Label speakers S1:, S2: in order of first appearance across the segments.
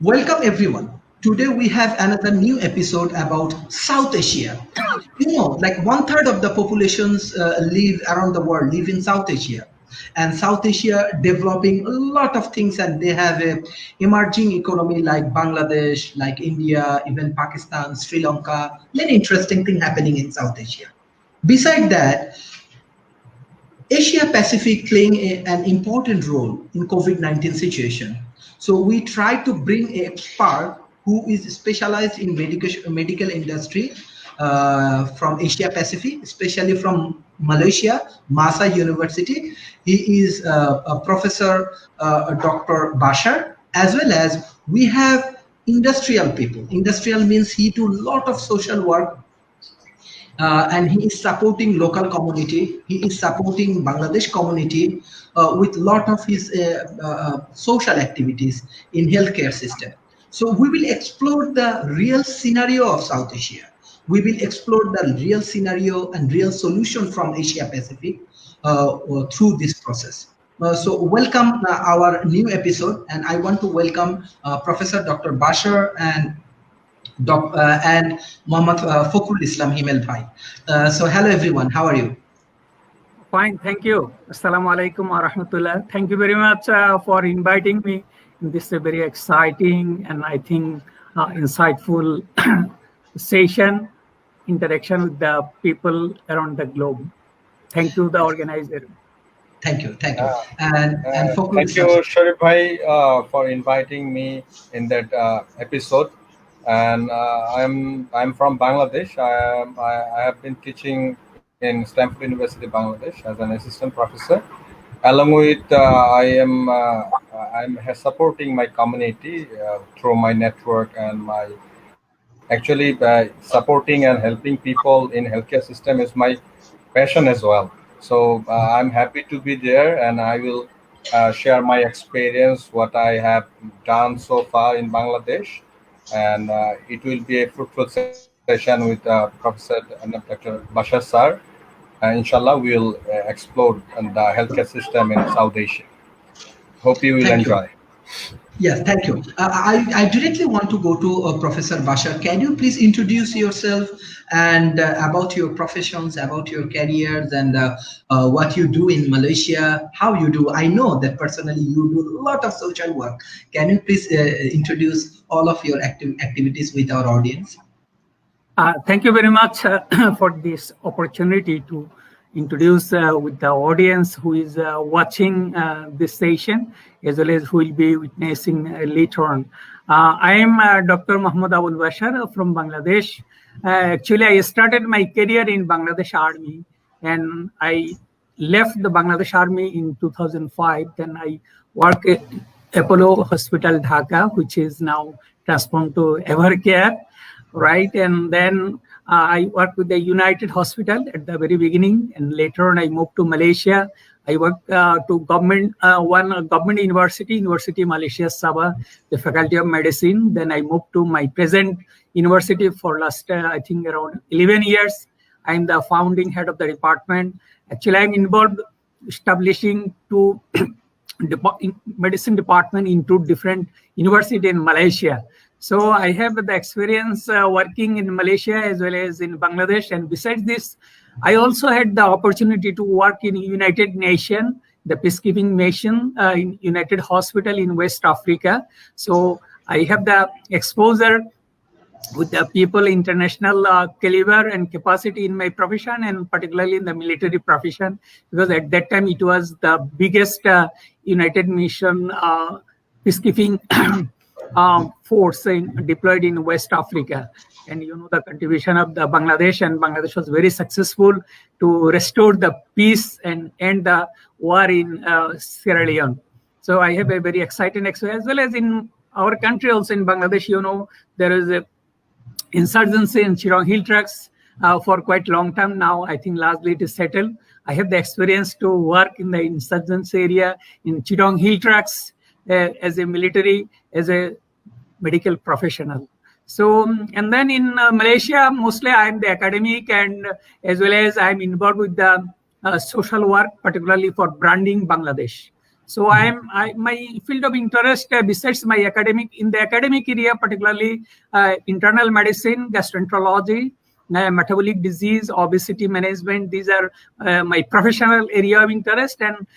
S1: Welcome everyone. Today we have another new episode about South Asia. Like one third of the populations live around the world live in South Asia, and South Asia developing a lot of things, and they have a emerging economy like Bangladesh, like India, even Pakistan, Sri Lanka. Many interesting things happening in South Asia. Beside that, Asia Pacific playing an important role in COVID-19 situation. So we try to bring an expert who is specialized in medical industry from Asia Pacific, especially from Malaysia, Mahsa University. He is a professor, Dr. Bashar, as well as we have industrial people. Industrial means he do a lot of social work, and he is supporting local community. He is supporting Bangladesh community with lot of his social activities in healthcare system. So we will explore the real scenario of South Asia. We will explore the real scenario and real solution from Asia Pacific through this process. So welcome our new episode, and I want to welcome Professor Dr. Bashar and Mohammad Fakhrul Islam Himel Bhai. So hello everyone, how are you?
S2: Fine, thank you. Assalamu alaikum wa rahmatullah. Thank you very much for inviting me in this very exciting and I think insightful session, interaction with the people around the globe. Thank you, the organizer.
S1: Thank you. And
S3: thank you, Sharif Bhai, for inviting me in that episode. And I'm from Bangladesh. I have been teaching in Stamford University, Bangladesh, as an assistant professor. Along with I'm supporting my community through my network and my actually supporting and helping people in healthcare system is my passion as well. So I'm happy to be there, and I will share my experience, what I have done so far in Bangladesh. And it will be a fruitful session with Professor Dr. Bashar sir. Inshallah, we will explore the healthcare system in South Asia. Hope you will enjoy.
S1: Yes, thank you. I directly want to go to Professor Bashar. Can you please introduce yourself and about your professions, about your careers, and what you do in Malaysia, how you do? I know that personally you do a lot of social work. Can you please introduce all of your activities with our audience?
S2: Thank you very much for this opportunity to introduce with the audience who is watching this session, as well as who will be witnessing later on. I am Dr. Mohammad Abul Bashar from Bangladesh. Actually, I started my career in Bangladesh Army, and I left the Bangladesh Army in 2005. Then I worked at Apollo Hospital, Dhaka, which is now transformed to Evercare, right? And then I worked with the United Hospital at the very beginning, and later on I moved to Malaysia. I worked to government university, University of Malaysia, Sabah, the Faculty of Medicine. Then I moved to my present university for last, I think, around 11 years. I'm the founding head of the department. Actually, I'm involved establishing two medicine department in two different universities in Malaysia. So I have the experience working in Malaysia as well as in Bangladesh. And besides this, I also had the opportunity to work in United Nations, the peacekeeping mission in United Hospital in West Africa. So I have the exposure with the people, international caliber and capacity in my profession, and particularly in the military profession, because at that time it was the biggest United Nation peacekeeping force deployed in West Africa. And you know the contribution of the Bangladesh, and Bangladesh was very successful to restore the peace and end the war in Sierra Leone. So I have a very exciting experience, as well as in our country also in Bangladesh. You know, there is a insurgency in Chittagong Hill Tracts for quite a long time now. I think largely it is settled. I have the experience to work in the insurgency area in Chittagong Hill Tracts as a military, as a medical professional. So, and then in Malaysia, mostly I'm the academic, and as well as I'm involved with the social work, particularly for branding Bangladesh. So my field of interest, besides my in the academic area, particularly internal medicine, gastroenterology, metabolic disease, obesity management. These are my professional area of interest, and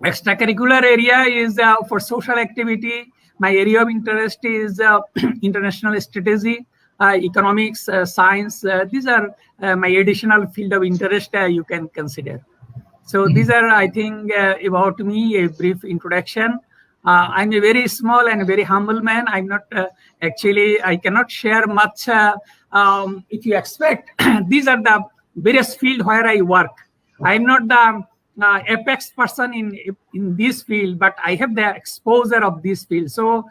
S2: extracurricular area is for social activity. My area of interest is international strategy, economics, science. These are my additional field of interest you can consider. So these are, I think, about me, a brief introduction. I'm a very small and very humble man. I'm not actually, I cannot share much. If you expect, these are the various field where I work. I'm not the apex person in this field, but I have the exposure of this field. So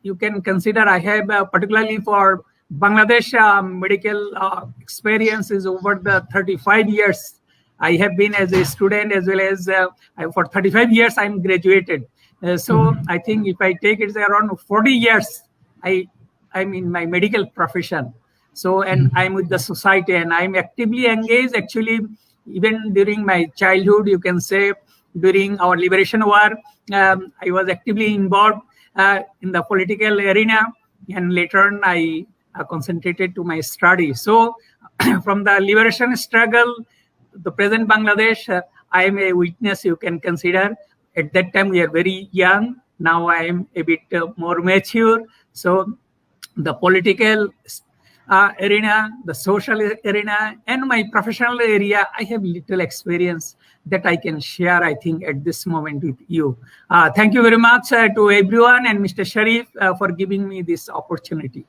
S2: you can consider I have particularly for Bangladesh medical experience is over the 35 years. I have been as a student as well as for 35 years I'm graduated. So I think if I take it around 40 years, I'm in my medical profession. So, and I'm with the society and I'm actively engaged actually even during my childhood, you can say during our liberation war, I was actively involved in the political arena, and later on I concentrated to my study. So from the liberation struggle, the present Bangladesh, I am a witness you can consider. At that time, we are very young. Now I am a bit more mature. So the political arena, the social arena, and my professional area, I have little experience that I can share, I think, at this moment with you. Thank you very much to everyone and Mr. Sharif for giving me this opportunity.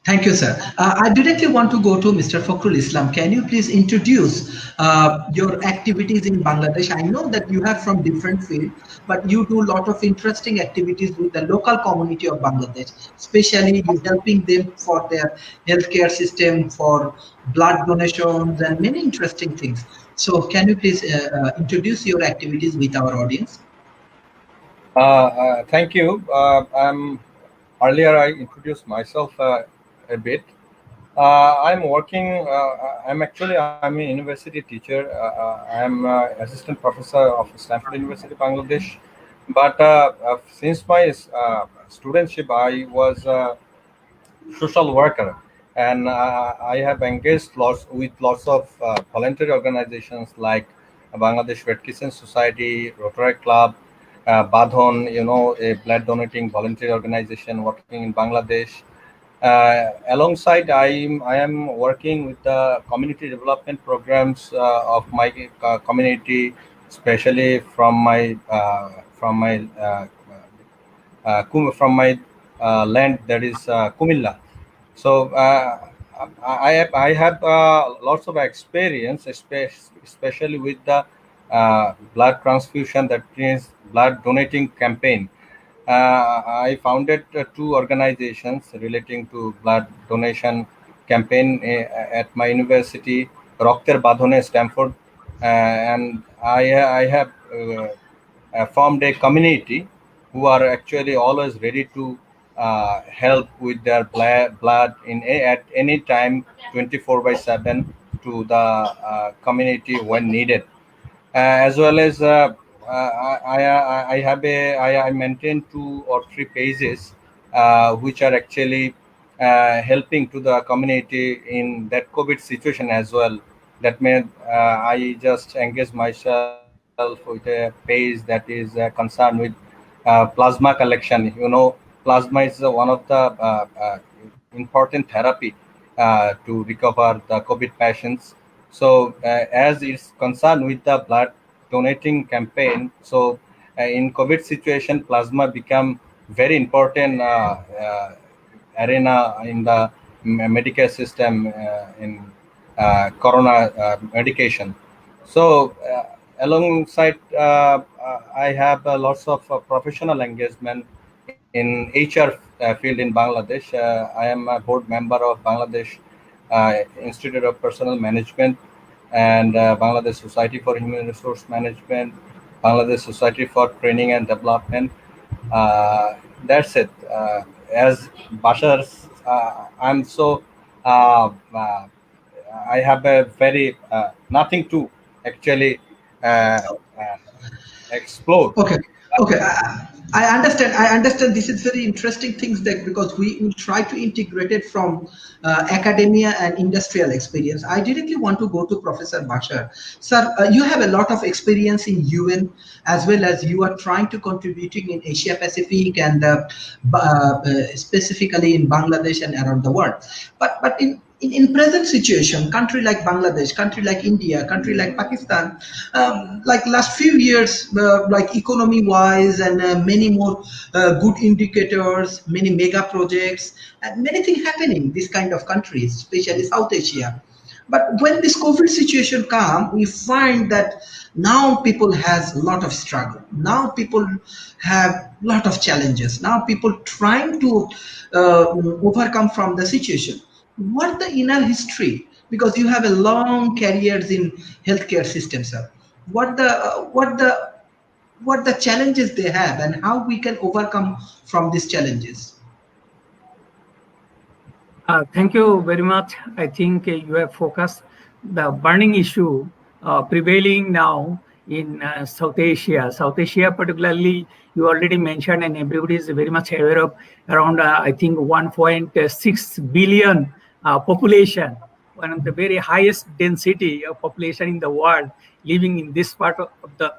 S1: Thank you, sir. I directly want to go to Mr. Fakhrul Islam. Can you please introduce your activities in Bangladesh? I know that you have from different fields, but you do a lot of interesting activities with the local community of Bangladesh, especially you helping them for their healthcare system, for blood donations, and many interesting things. So, can you please introduce your activities with our audience?
S3: Thank you. Earlier I introduced myself a bit. I'm working. I'm a university teacher. I'm assistant professor of Stamford University, Bangladesh. But since my studentship, I was a social worker, and I have engaged lots of voluntary organizations like Bangladesh Red Crescent Society, Rotary Club, Badhon, a blood donating voluntary organization working in Bangladesh. Alongside, I am working with the community development programs of my community, especially from my land, that is Kumilla. So I have lots of experience, especially with the blood transfusion, that means blood donating campaign. I founded two organizations relating to blood donation campaign at my university, Rokter Badhone, Stamford, and I have formed a community who are actually always ready to help with their blood at any time, 24/7, to the community when needed. As well as I maintain 2 or 3 pages which are actually helping to the community in that COVID situation as well. That means I just engage myself with a page that is concerned with plasma collection. Plasma is one of the important therapy to recover the COVID patients. So as it's concerned with the blood donating campaign, so in COVID situation, plasma become very important arena in the medical system in corona medication. So alongside, I have lots of professional engagement in HR field in Bangladesh. I am a board member of Bangladesh Institute of Personnel Management, and Bangladesh Society for Human Resource Management, Bangladesh Society for Training and Development. That's it. As Bashar, I'm so I have a very nothing to actually. Uh, uh, explode.
S1: Okay, okay. I understand. I understand. This is very interesting things that because we try to integrate it from academia and industrial experience. I directly want to go to Professor Bashar. Sir, you have a lot of experience in UN as well as you are trying to contributing in Asia Pacific and specifically in Bangladesh and around the world. But in present situation, country like Bangladesh, country like India, country like Pakistan, like last few years, like economy wise and many more good indicators, many mega projects and many things happening these kind of countries, especially South Asia. But when this COVID situation come, we find that now people has a lot of struggle. Now people have lot of challenges. Now people trying to overcome from the situation. What the inner history? Because you have a long careers in healthcare system, sir. What the challenges they have and how we can overcome from these challenges.
S2: Thank you very much. I think you have focused the burning issue prevailing now in South Asia. South Asia, particularly, you already mentioned, and everybody is very much aware of around, I think, 1.6 billion population, one of the very highest density of population in the world living in this part of the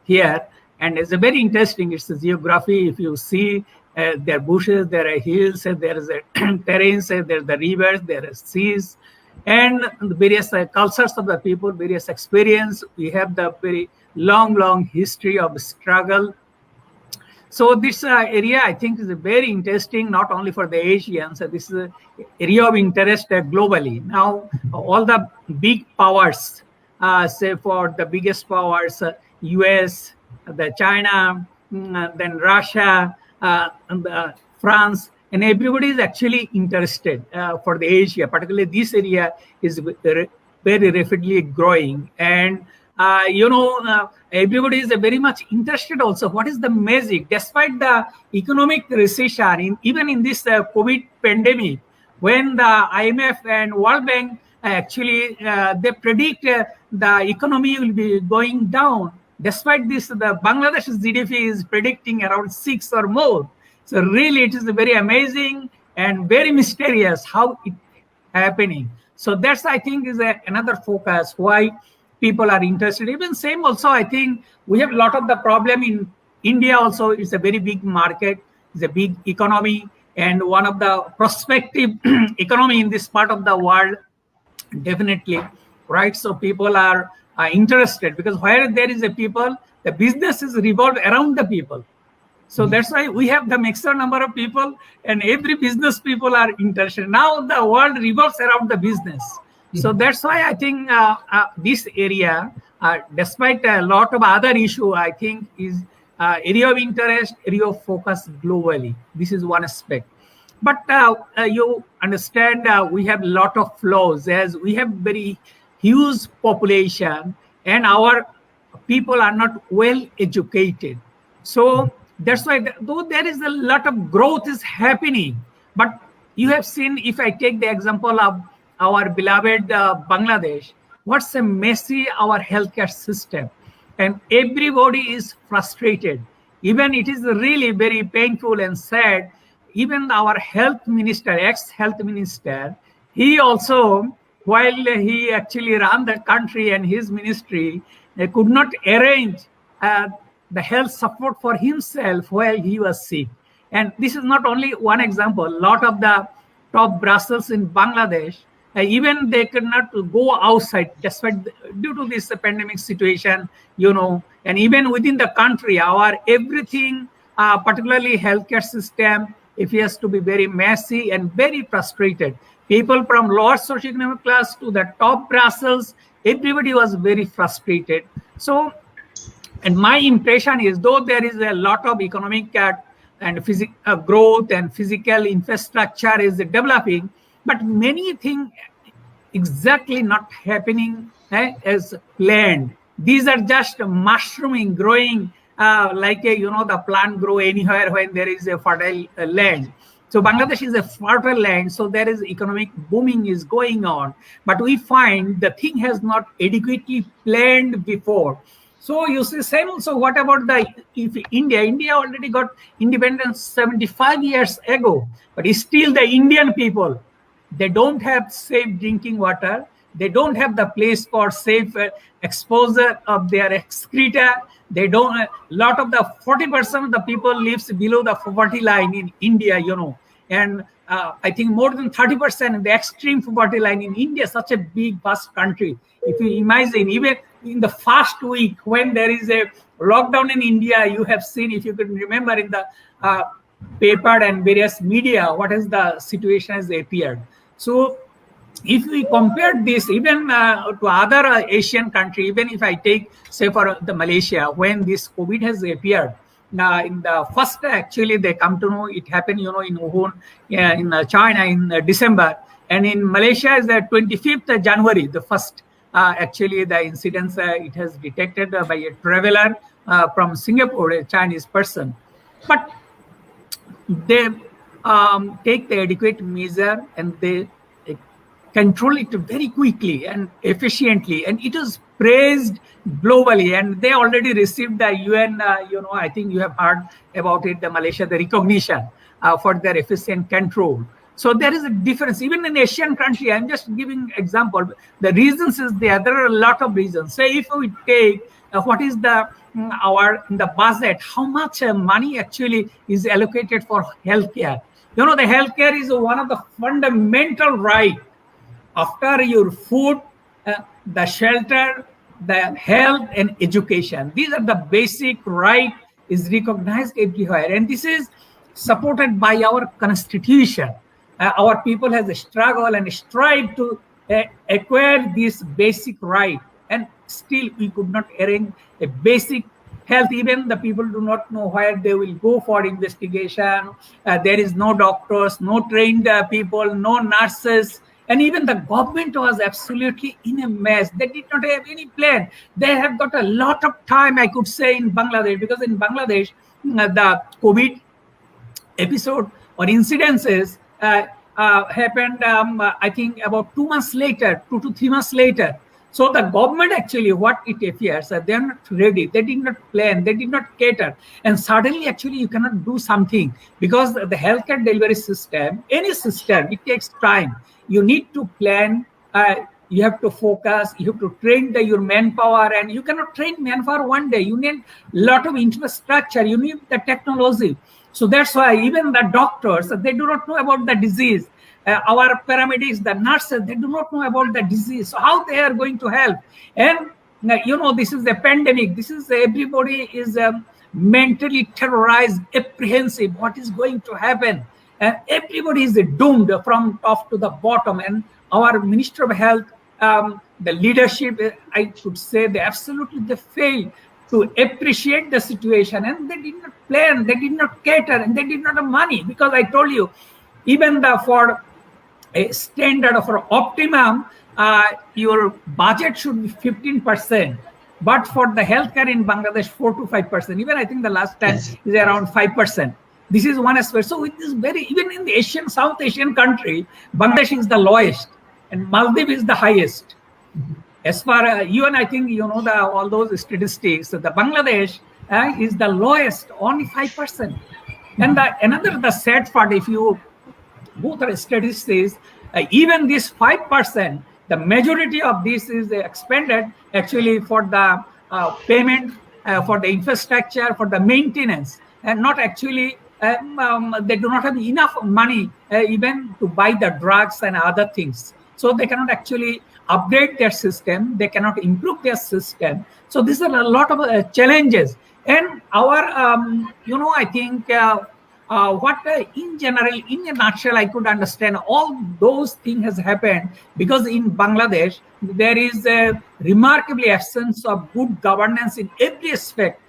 S2: here. And it's a very interesting, it's a geography. If you see, there are bushes, there are hills, there is a terrains, there are the rivers, there are seas, and the various cultures of the people, various experience. We have the very long history of struggle. So this area, I think, is very interesting, not only for the Asians. This is an area of interest globally. Now, all the big powers, say for the biggest powers, US, the China, then Russia, and France, and everybody is actually interested for the Asia, particularly this area is very rapidly growing. And everybody is very much interested also. What is the magic? Despite the economic recession, even in this COVID pandemic, when the IMF and World Bank actually they predict the economy will be going down. Despite this, the Bangladesh's GDP is predicting around 6 or more. So really, it is very amazing and very mysterious how it happening. So that's, I think, is another focus why people are interested. Even same also, I think we have a lot of the problem in India also. It's a very big market, it's a big economy, and one of the prospective economy in this part of the world, definitely, right? So people are interested because where there is a people, the businesses revolve around the people. So that's why we have the maximum number of people, and every business people are interested. Now the world revolves around the business. So that's why I think this area, despite a lot of other issue, I think is area of interest, area of focus globally. This is one aspect. But you understand we have a lot of flaws as we have very huge population and our people are not well educated. So that's why, though there is a lot of growth is happening, but you have seen, if I take the example of our beloved Bangladesh, what's a messy our healthcare system, and everybody is frustrated. Even it is really very painful and sad. Even our health minister, ex-health minister, he also, while he actually ran the country and his ministry, could not arrange the health support for himself while he was sick. And this is not only one example. A lot of the top Brussels in Bangladesh, even they could not go outside despite due to this pandemic situation, and even within the country, our everything, particularly healthcare system, it has to be very messy and very frustrated. People from lower socioeconomic class to the top Brussels, everybody was very frustrated. So, and my impression is, though there is a lot of economic and growth and physical infrastructure is developing, but many things exactly not happening as planned. These are just mushrooming, growing like the plant grow anywhere when there is a fertile land. So Bangladesh is a fertile land, so there is economic booming is going on. But we find the thing has not adequately planned before. So you see, same also. What about the if India? India already got independence 75 years ago, but still the Indian people, they don't have safe drinking water. They don't have the place for safe exposure of their excreta. They don't. Lot of the 40% of the people lives below the poverty line in India. And I think more than 30% the extreme poverty line in India, such a big, vast country. If you imagine, even in the first week when there is a lockdown in India, you have seen, if you can remember in the paper and various media, what is the situation has appeared. So if we compare this even to other Asian country, even if I take, say, for the Malaysia, when this COVID has appeared, in the first, actually, they come to know it happened, in Wuhan, in China in December, and in Malaysia is the 25th January, the first. Actually, the incidence it has detected by a traveler from Singapore, a Chinese person, but they take the adequate measure and they control it very quickly and efficiently, and it is praised globally, and they already received the UN, I think you have heard about it, the Malaysia, the recognition for their efficient control. So there is a difference even in Asian country. I'm just giving example. The reasons is there are a lot of reasons. Say if we take what is the budget, how much money actually is allocated for healthcare. The healthcare is one of the fundamental right after your food, the shelter, the health and education. These are the basic right is recognized everywhere, and this is supported by our constitution. Our people has struggled and strive to acquire this basic right, and still we could not arrange a basic health. Even the people do not know where they will go for investigation. There is no doctors, no trained people, no nurses. And even the government was absolutely in a mess. They did not have any plan. They have got a lot of time, I could say, in Bangladesh, because in Bangladesh, the COVID episode or incidences happened, I think, about 2 months later, 2 to 3 months later. So the government actually, what it appears, they are not ready. They did not plan. They did not cater. And suddenly, actually, you cannot do something because the healthcare delivery system, any system, it takes time. You need to plan. You have to focus. You have to train your manpower, and you cannot train manpower one day. You need a lot of infrastructure. You need the technology. So that's why even the doctors, they do not know about the disease. Our paramedics, the nurses, they do not know about the disease. So how they are going to help? And this is the pandemic. This is everybody is mentally terrorized, apprehensive. What is going to happen? And everybody is doomed from top to the bottom. And our Minister of Health, the leadership, I could say, they failed to appreciate the situation, and they did not plan, they did not cater, and they did not have money. Because I told you, even for a standard for optimum, your budget should be 15%. But for the healthcare in Bangladesh, 4 to 5%. Even I think the last time is around 5%. This is one aspect. So it is even in the South Asian country, Bangladesh is the lowest, and Maldives is the highest. As far as even I think all those statistics, the Bangladesh is the lowest, only 5%. And the sad part, if you go through statistics, even this 5%, the majority of this is expended actually for the payment, for the infrastructure, for the maintenance, and not actually. They do not have enough money even to buy the drugs and other things. So they cannot actually upgrade their system. They cannot improve their system. So these are a lot of challenges. And our, I think in general, in a nutshell, I could understand all those things has happened because in Bangladesh, there is a remarkably absence of good governance in every aspect.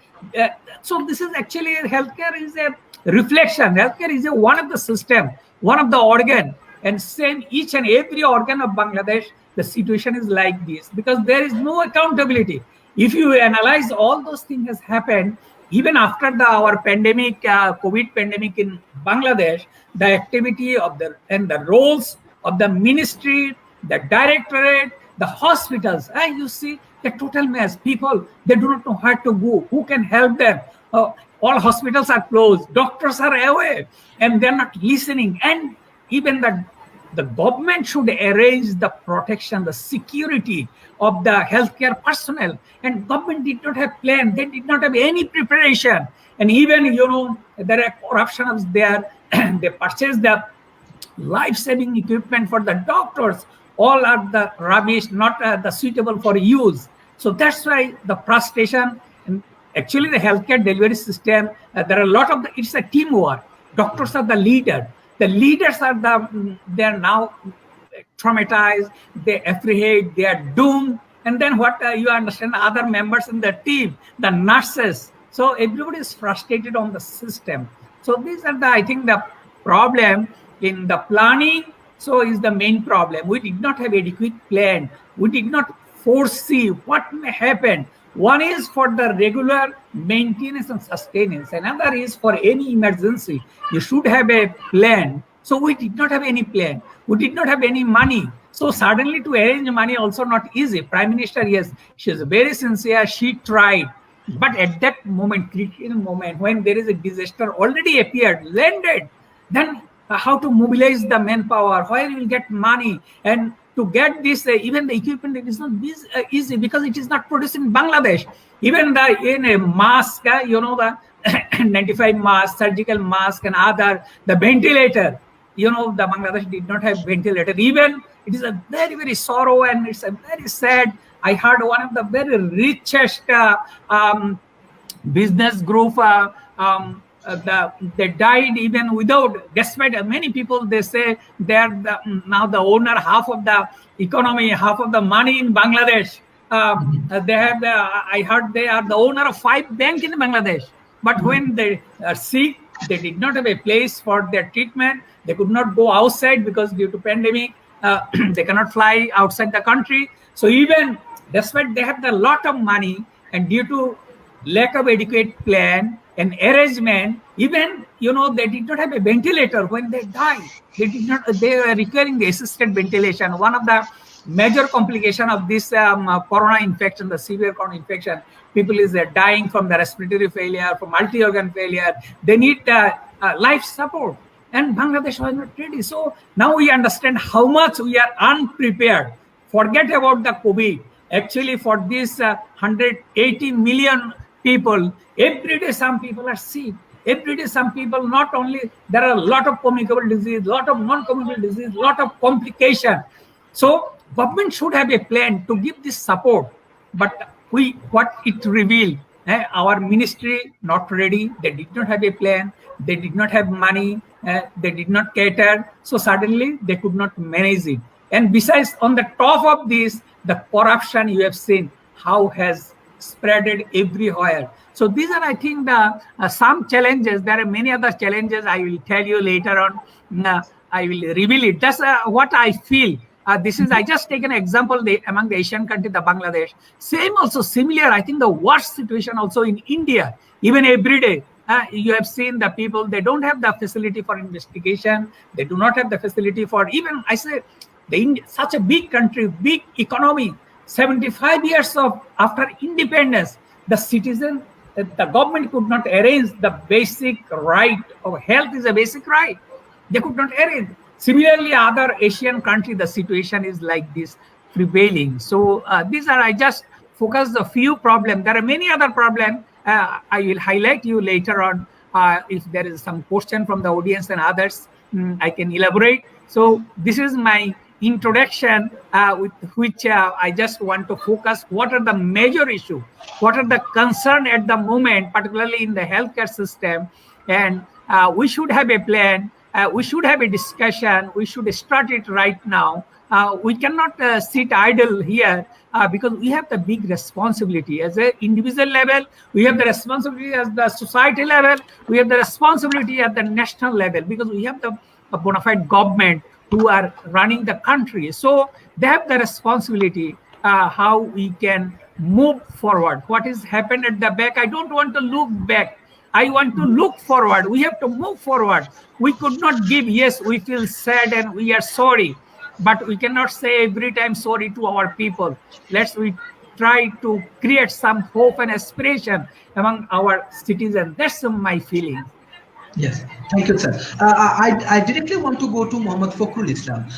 S2: So this is actually, healthcare is a reflection. Healthcare is one of the system, one of the organ, and same each and every organ of Bangladesh, the situation is like this because there is no accountability. If you analyze all those things has happened, even after our pandemic, COVID pandemic in Bangladesh, the activity of the roles of the ministry, the directorate, the hospitals, you see The total mess. People, they do not know where to go. Who can help them? All hospitals are closed. Doctors are away, and they're not listening. And even the government should arrange the protection, the security of the healthcare personnel. And government did not have plan. They did not have any preparation. And even, there are corruptions there. They purchase the life-saving equipment for the doctors. All are the rubbish, not the suitable for use. So that's why the frustration. And actually, the healthcare delivery system, there are a lot of it's a teamwork. Doctors are the leader. The leaders are they're now traumatized, they're afraid, they are doomed. And then what you understand, other members in the team, the nurses. So everybody is frustrated on the system. So these are I think the problem in the planning. So is the main problem. We did not have adequate plan. We did not foresee what may happen. One is for the regular maintenance and sustenance. Another is for any emergency. You should have a plan. So we did not have any plan. We did not have any money. So suddenly to arrange money also not easy. Prime Minister, yes, she is very sincere. She tried. But at that moment, critical moment, when there is a disaster already appeared, landed, then how to mobilize the manpower, where you will get money, and to get this, even the equipment, it is not easy because it is not produced in Bangladesh. Even in a mask, the 95 mask, surgical mask, and the ventilator, the Bangladesh did not have ventilator. Even it is a very, very sorrow, and it's a very sad. I heard one of the very richest business group, they died even without, despite many people, they say they're now the owner, half of the economy, half of the money in Bangladesh. They have I heard they are the owner of 5 banks in Bangladesh. But when they are sick, they did not have a place for their treatment. They could not go outside because due to pandemic, they cannot fly outside the country. So even despite they have a lot of money, and due to lack of adequate plan and arrangement, even they did not have a ventilator when they died. They were requiring the assisted ventilation. One of the major complication of this corona infection, the severe corona infection, people is dying from the respiratory failure, from multi-organ failure. They need life support, and Bangladesh was not ready. So now we understand how much we are unprepared. Forget about the COVID. Actually, for this 180 million people, every day some people are sick. Every day some people, not only, there are a lot of communicable disease, lot of non-communicable disease, lot of complication. So government should have a plan to give this support. But what it revealed, our ministry not ready. They did not have a plan. They did not have money. They did not cater. So suddenly they could not manage it. And besides, on the top of this, the corruption you have seen how has spreaded everywhere. So these are, I think, the some challenges. There are many other challenges. I will tell you later on. I will reveal it. That's what I feel. This is, I just take an example among the Asian countries, the Bangladesh. Same also similar, I think the worst situation also in India. Even every day, you have seen the people, they don't have the facility for investigation. They do not have the facility for even, I say, such a big country, big economy, 75 years after independence, the citizen, the government could not arrange the basic right of health is a basic right. They could not arrange. Similarly, other Asian countries, the situation is like this prevailing. So these are, I just focused a few problems. There are many other problems. I will highlight you later on. If there is some question from the audience and others, I can elaborate. So this is my introduction with which I just want to focus. What are the major issues? What are the concerns at the moment, particularly in the healthcare system? And we should have a plan. We should have a discussion. We should start it right now. We cannot sit idle here because we have the big responsibility as an individual level. We have the responsibility as the society level. We have the responsibility at the national level because we have the bona fide government who are running the country. So they have the responsibility how we can move forward. What has happened at the back, I don't want to look back. I want to look forward. We have to move forward. We could not give, yes, we feel sad and we are sorry, but we cannot say every time sorry to our people. We try to create some hope and aspiration among our citizens. That's my feeling.
S1: Yes, thank you, sir. I directly want to go to Muhammad Fakhrul Islam.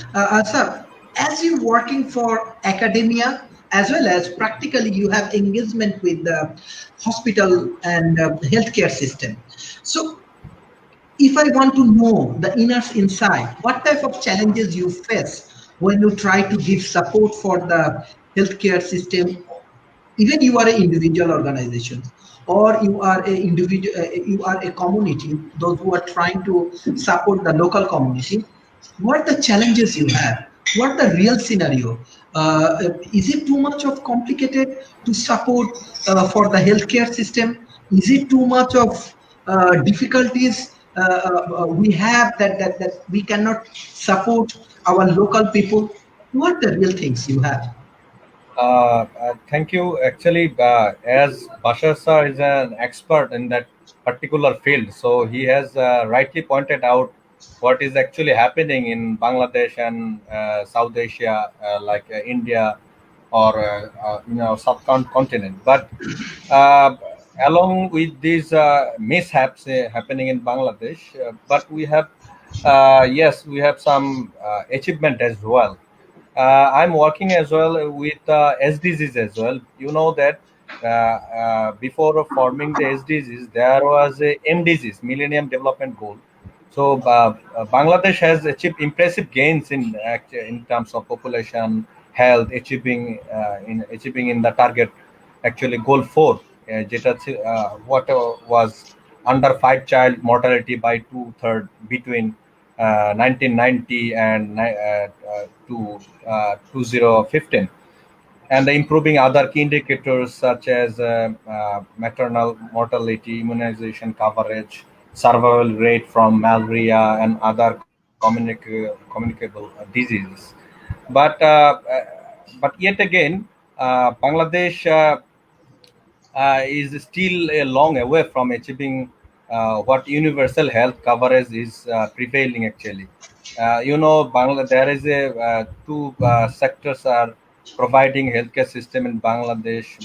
S1: Sir, as you working for academia as well as practically you have engagement with the hospital and healthcare system. So if I want to know the inner inside, what type of challenges you face when you try to give support for the healthcare system, even you are an individual organization or you are a individual, you are a community, those who are trying to support the local community, what the challenges you have, what the real scenario, is it too much of complicated to support for the healthcare system, is it too much of difficulties we have that we cannot support our local people, what the real things you have?
S3: Thank you. Actually, as Bashar sir is an expert in that particular field, so he has rightly pointed out what is actually happening in Bangladesh and South Asia, like India or subcontinent. But uh, along with these mishaps happening in Bangladesh, but we have yes, we have some achievement as well. I'm working as well with SDGs as well. You know that before forming the SDGs, there was a MDGs, Millennium Development Goal. So Bangladesh has achieved impressive gains in terms of population, health, achieving in the target. Actually, goal 4, what was under 5 child mortality by 2/3 between 1990 and to 2015, and improving other key indicators such as maternal mortality, immunization coverage, survival rate from malaria, and other communicable diseases. But yet again, Bangladesh is still a long way from achieving what universal health coverage is prevailing actually. There is a two sectors are providing healthcare system in Bangladesh.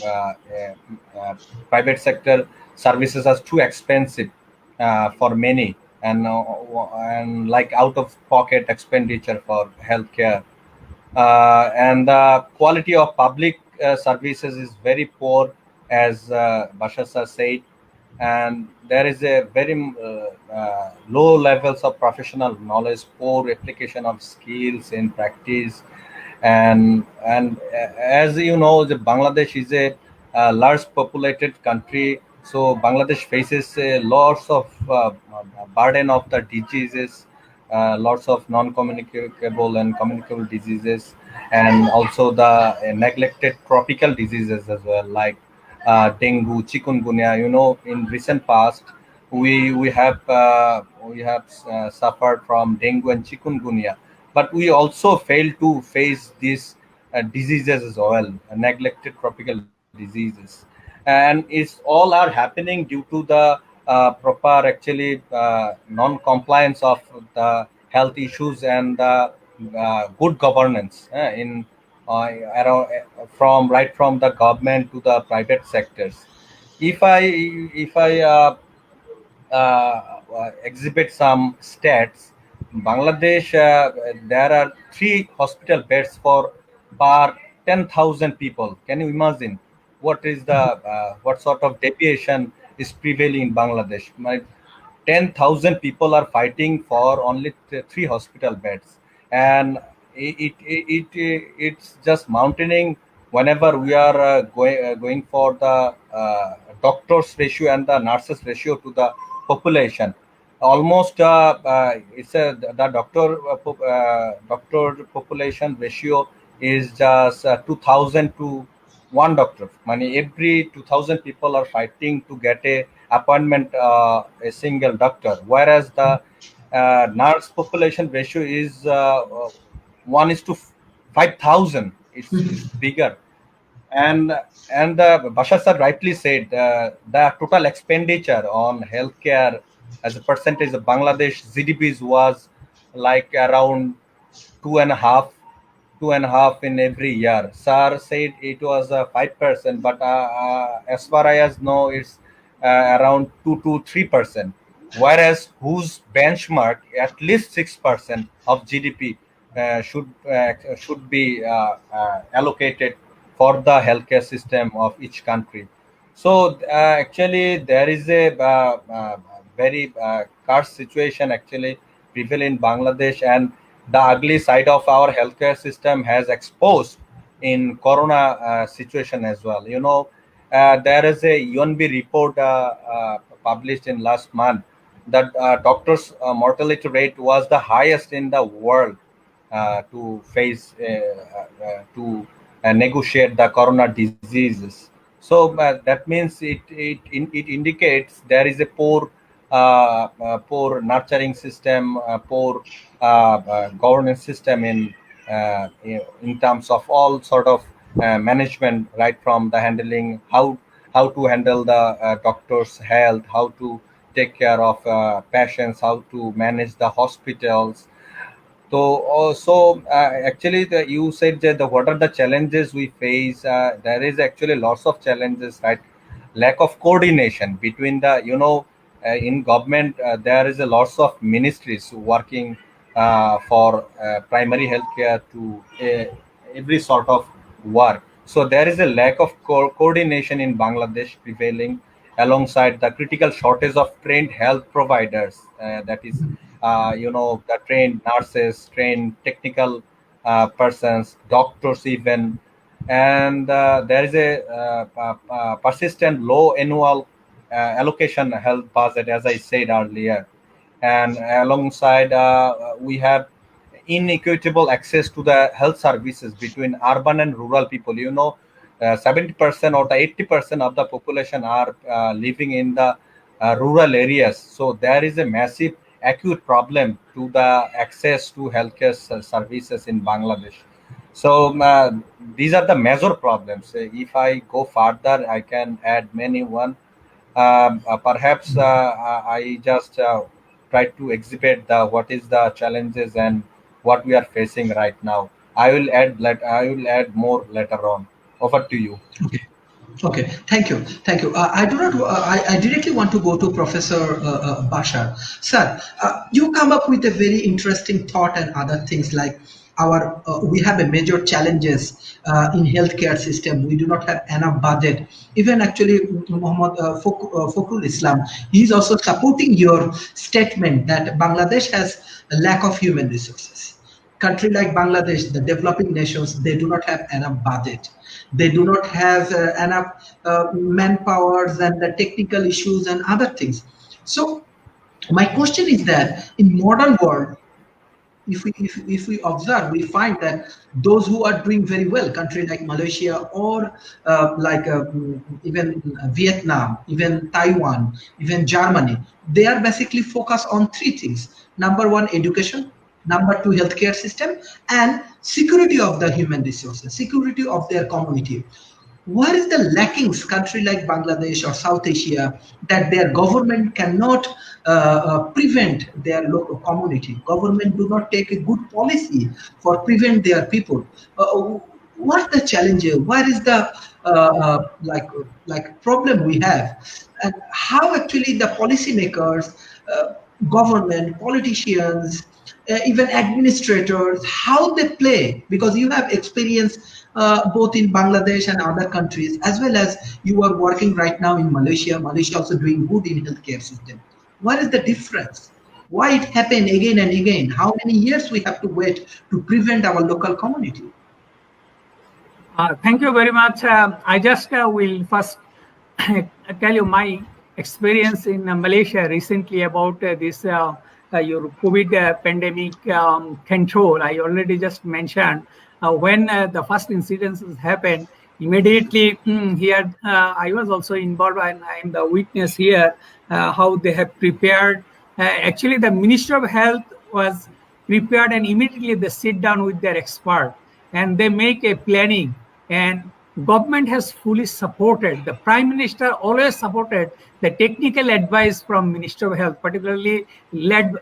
S3: Private sector services are too expensive for many, and like out of pocket expenditure for healthcare, and the quality of public services is very poor, as Bashar sir said, and there is a very low levels of professional knowledge, poor application of skills in practice, and as you know, the Bangladesh is a large populated country, so Bangladesh faces lots of burden of the diseases, lots of non-communicable and communicable diseases, and also the neglected tropical diseases as well, like dengue, chikungunya. In recent past, we have suffered from dengue and chikungunya, but we also fail to face these diseases as well, neglected tropical diseases, and it's all are happening due to the proper actually non-compliance of the health issues and the good governance around, from the government to the private sectors. If I exhibit some stats, Bangladesh, there are 3 hospital beds for per 10,000 people. Can you imagine what sort of deviation is prevailing in Bangladesh? 10,000 people are fighting for only 3 hospital beds, and it's just mountaining whenever we are going for the doctors ratio and the nurses ratio to the population. Almost it's a the doctor population ratio is just 2,000 to one doctor. Money every 2,000 people are fighting to get a appointment a single doctor, whereas the nurse population ratio is 1:5,000. It's bigger, and Bashar sir rightly said the total expenditure on healthcare as a percentage of Bangladesh GDPs was like around 2.5 2.5 in every year. Sir said it was 5%, but as far as know, it's around 2 to 3%. Whereas whose benchmark at least 6% of GDP should be allocated for the healthcare system of each country. So actually, there is a very cursed situation actually prevail in Bangladesh, and the ugly side of our healthcare system has exposed in Corona situation as well. There is a UNB report published in last month that doctors' mortality rate was the highest in the world to face to negotiate the corona diseases. So that means it indicates there is a poor nurturing system, poor governance system in terms of all sort of management, right from the handling how to handle the doctor's health, how to take care of patients, how to manage the hospitals. Actually, you said that what are the challenges we face? There is actually lots of challenges, right? Lack of coordination between in government, there is a lots of ministries working for primary healthcare to every sort of work. So there is a lack of coordination in Bangladesh prevailing alongside the critical shortage of trained health providers. That is the trained nurses, trained technical persons, doctors even, and there is a persistent low annual allocation health budget, as I said earlier, and alongside we have inequitable access to the health services between urban and rural people. 70% or the 80% of the population are living in the rural areas. So there is a massive acute problem to the access to healthcare services in Bangladesh. So these are the major problems. If I go further, I can add many one. Perhaps I just try to exhibit the what is the challenges and what we are facing right now. I will add more later on. Over to you.
S1: Okay. Okay, thank you, thank you. I do not. I directly want to go to Professor Bashar. Sir, you come up with a very interesting thought and other things like our. We have a major challenges in healthcare system. We do not have enough budget. Even actually, Mohammad Fakhrul Islam, he is also supporting your statement that Bangladesh has a lack of human resources. Country like Bangladesh, the developing nations, they do not have enough budget. They do not have enough manpowers and the technical issues and other things. So my question is that in modern world, if we observe, we find that those who are doing very well, country like Malaysia or even Vietnam, even Taiwan, even Germany, they are basically focused on three things. Number one, education. Number two, healthcare system, and security of the human resources, security of their community. What is the lackings country like Bangladesh or South Asia that their government cannot prevent their local community? Government do not take a good policy for prevent their people. What the challenge? What is the problem we have, and how actually the policymakers, government, politicians, even administrators, how they play, because you have experience both in Bangladesh and other countries, as well as you are working right now in Malaysia. Malaysia also doing good in healthcare system. What is the difference? Why it happen again and again? How many years we have to wait to prevent our local community?
S2: Thank you very much. I just will first tell you my experience in Malaysia recently about this your COVID pandemic control. I already just mentioned when the first incidences happened. Immediately here, I was also involved, and I am the witness here how they have prepared. Actually, the Minister of Health was prepared, and immediately they sit down with their expert and they make a planning. And government has fully supported. The Prime Minister always supported the technical advice from Minister of Health, particularly led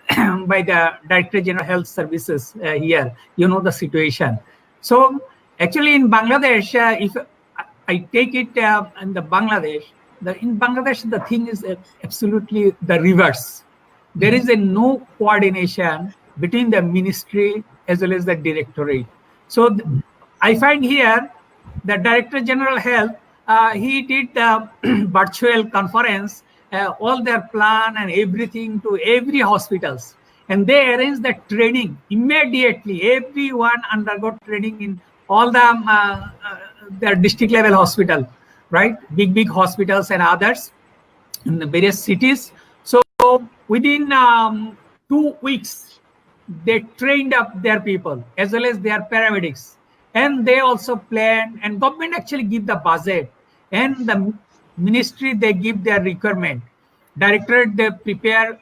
S2: by the Director General Health Services here. You know the situation. So actually in Bangladesh, if I take it in the Bangladesh, in Bangladesh, the thing is absolutely the reverse. There is a no coordination between the ministry as well as the directorate. So I find here the Director General Health, he did the virtual conference, all their plan and everything to every hospitals. And they arranged the training immediately. Everyone undergo training in all the their district level hospital, right? Big hospitals and others in the various cities. So within 2 weeks, they trained up their people as well as their paramedics, and they also planned, and government actually give the budget, and the ministry they give their requirement, directorate they prepare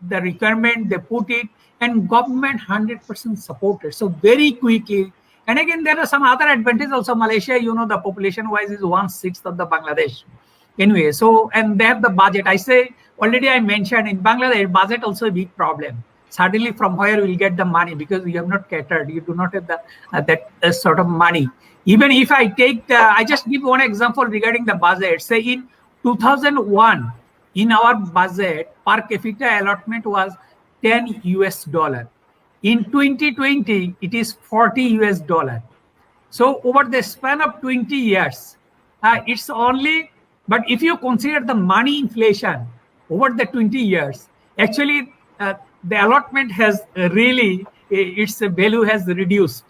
S2: the requirement, they put it, and government 100% supported. So very quickly. And again, there are some other advantages also. Malaysia, the population wise is 1/6 of the Bangladesh. Anyway, so, and they have the budget. I say, already I mentioned in Bangladesh, budget also a big problem. Suddenly from where we'll get the money, because you have not catered, you do not have the that sort of money. Even if I take I just give one example regarding the budget. Say in 2001, in our budget, per capita allotment was $10. In 2020, it is $40. So over the span of 20 years, it's only, but if you consider the money inflation over the 20 years, actually the allotment has really, its value has reduced.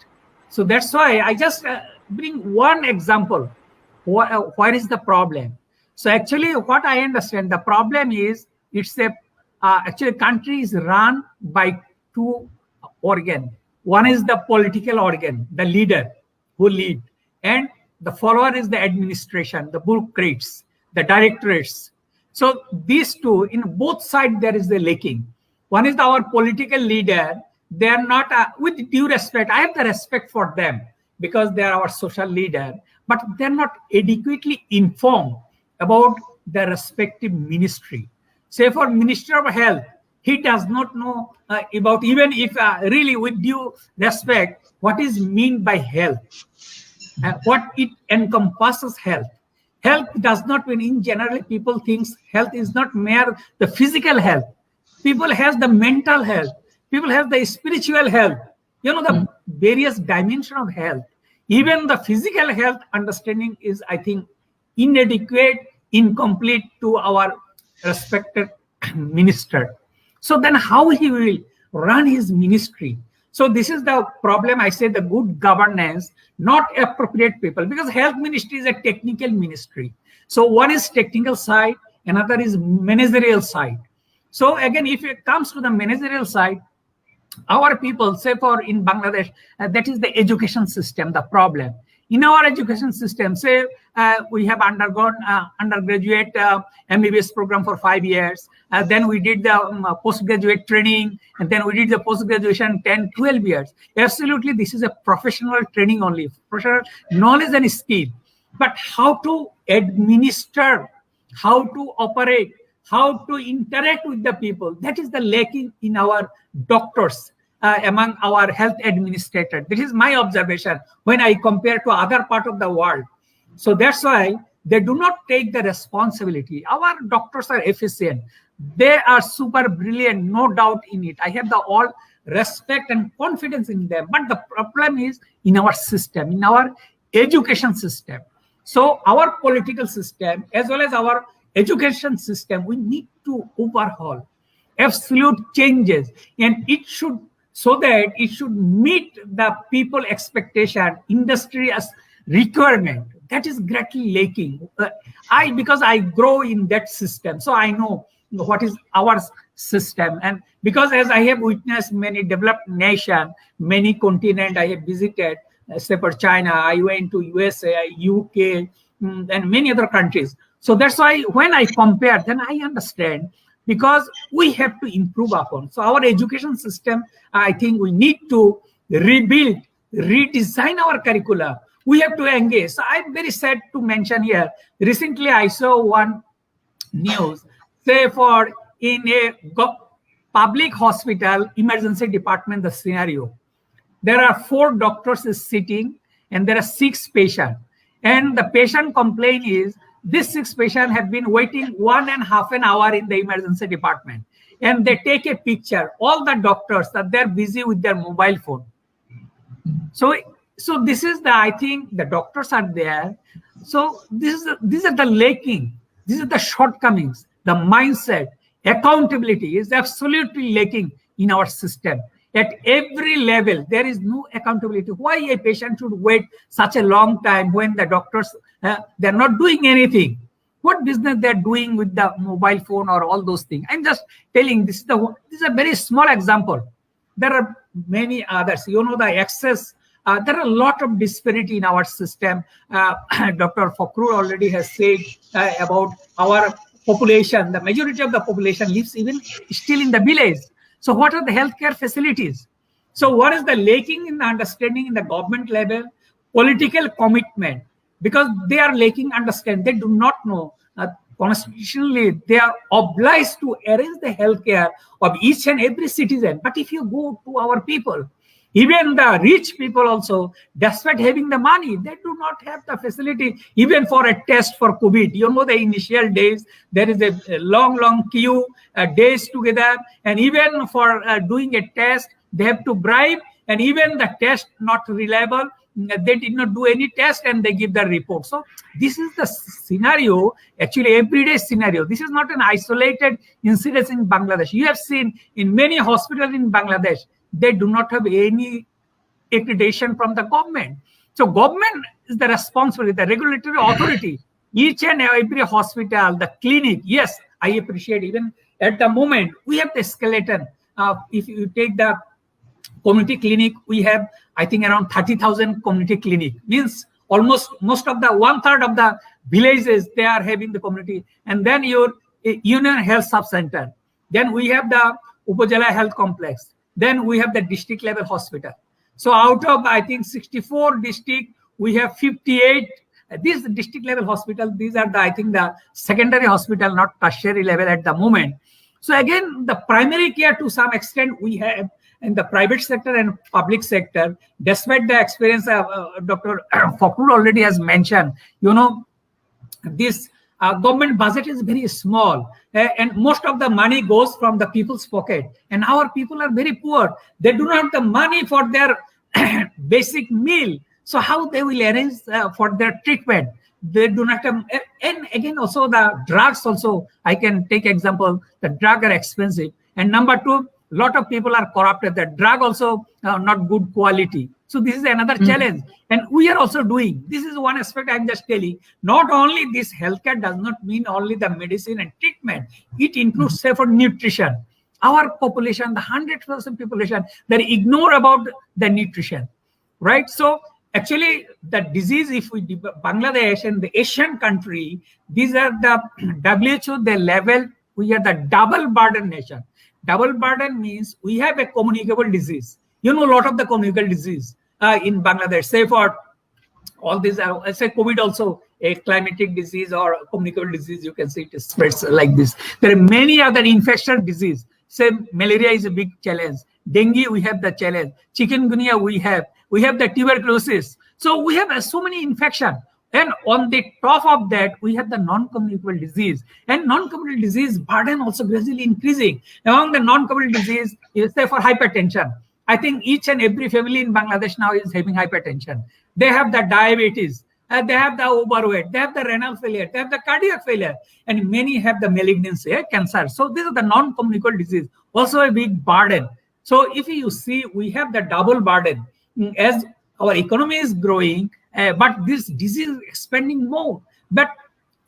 S2: So that's why I just bring one example. Where is the problem? So actually what I understand, the problem is, it's a, actually country is run by two organ. One is the political organ, the leader who lead, and the follower is the administration, the bureaucrats, the directorates. So these two, in both sides, there is the lacking. One is our political leader. They are not, with due respect, I have the respect for them because they are our social leader, but they're not adequately informed about the respective ministry. Say for Minister of Health, he does not know about, even if really with due respect, what is mean by health, what it encompasses health. Health does not mean, in general, people think health is not mere the physical health. People have the mental health. People have the spiritual health. The various dimensions of health. Even the physical health understanding is, I think, inadequate, incomplete to our respected minister. So then how he will run his ministry? So this is the problem. I say the good governance, not appropriate people, because health ministry is a technical ministry. So one is technical side, another is managerial side. So again, if it comes to the managerial side, our people, say for in Bangladesh, that is the education system, the problem. In our education system, say we have undergone undergraduate MBBS program for 5 years. Then we did the postgraduate training, and then we did the post-graduation 10, 12 years. Absolutely, this is a professional training only, professional knowledge and skill. But how to administer, how to operate, how to interact with the people, that is the lacking in our doctors, among our health administrators. This is my observation when I compare to other part of the world. So that's why they do not take the responsibility. Our doctors are efficient. They are super brilliant, no doubt in it. I have the all respect and confidence in them. But the problem is in our system, in our education system. So our political system, as well as our education system, we need to overhaul absolute changes, and it should, so that it should meet the people expectation, industry as requirement. That is greatly lacking. Because I grow in that system, so I know what is our system. And because as I have witnessed many developed nations, many continents I have visited, say for China, I went to USA, UK, and many other countries. So that's why when I compare, then I understand, because we have to improve upon. So our education system, I think we need to rebuild, redesign our curricula. We have to engage. So I'm very sad to mention here, recently I saw one news, say for in a public hospital emergency department, the scenario, there are 4 doctors is sitting and there are 6 patients. And the patient complaint is these 6 patients have been waiting 1.5 hours in the emergency department. And they take a picture. All the doctors that they're busy with their mobile phone. So this is the, I think the doctors are there. So these are the lacking. These are the shortcomings. The mindset, accountability is absolutely lacking in our system. At every level, there is no accountability. Why a patient should wait such a long time when the doctors, they're not doing anything? What business they're doing with the mobile phone or all those things? I'm just telling, this is a very small example. There are many others. You know, the access, there are a lot of disparity in our system. Dr. Fakhrul already has said about our population. The majority of the population lives even still in the village. So what are the healthcare facilities? So what is the lacking in the understanding in the government level? Political commitment, because they are lacking understanding. They do not know. Constitutionally, they are obliged to arrange the healthcare of each and every citizen. But if you go to our people, even the rich people also, despite having the money, they do not have the facility even for a test for COVID. You know, the initial days, there is a long queue, days together. And even for doing a test, they have to bribe. And even the test not reliable, they did not do any test and they give the report. So this is the scenario, actually everyday scenario. This is not an isolated incident in Bangladesh. You have seen in many hospitals in Bangladesh, they do not have any accreditation from the government. So government is the responsibility, the regulatory authority. Each and every hospital, the clinic, yes, I appreciate even at the moment, we have the skeleton. If you take the community clinic, we have, I think, around 30,000 community clinic. Means almost most of the 1/3 of the villages, they are having the community. And then your Union Health Sub-Center. Then we have the Upajala Health Complex. Then we have the district level hospital. So out of, I think, 64 district, we have 58. These district level hospital, these are the, I think, the secondary hospital, not tertiary level at the moment. So again, the primary care to some extent we have in the private sector and public sector, despite the experience Dr. Fakhrul already has mentioned, you know, this government budget is very small and most of the money goes from the people's pocket. And our people are very poor. They do not have the money for their basic meal. So how they will arrange for their treatment? They do not have, and again also the drugs also, I can take example, the drugs are expensive. And number 2, a lot of people are corrupted. The drug also not good quality. So this is another challenge. And we are also doing, this is one aspect I'm just telling. Not only this healthcare does not mean only the medicine and treatment. It includes, say, for nutrition. Our population, the 100% population, they ignore about the nutrition, right? So actually the disease, if we, Bangladesh and the Asian country, these are the WHO, the level, we are the double burden nation. Double burden means we have a communicable disease. You know, a lot of the communicable disease in Bangladesh, say for all these, I say COVID also, a climatic disease or communicable disease, you can see it spreads like this. There are many other infectious disease. Say malaria is a big challenge. Dengue, we have the challenge. Chikungunya, we have the tuberculosis. So we have so many infections. And on the top of that, we have the non-communicable disease. And non-communicable disease burden also gradually increasing. Among the non-communicable disease, is say for hypertension. I think each and every family in Bangladesh now is having hypertension. They have the diabetes, they have the overweight, they have the renal failure, they have the cardiac failure, and many have the malignancy, cancer. So these are the non-communicable disease, also a big burden. So if you see, we have the double burden. As our economy is growing, but this disease is expanding more. But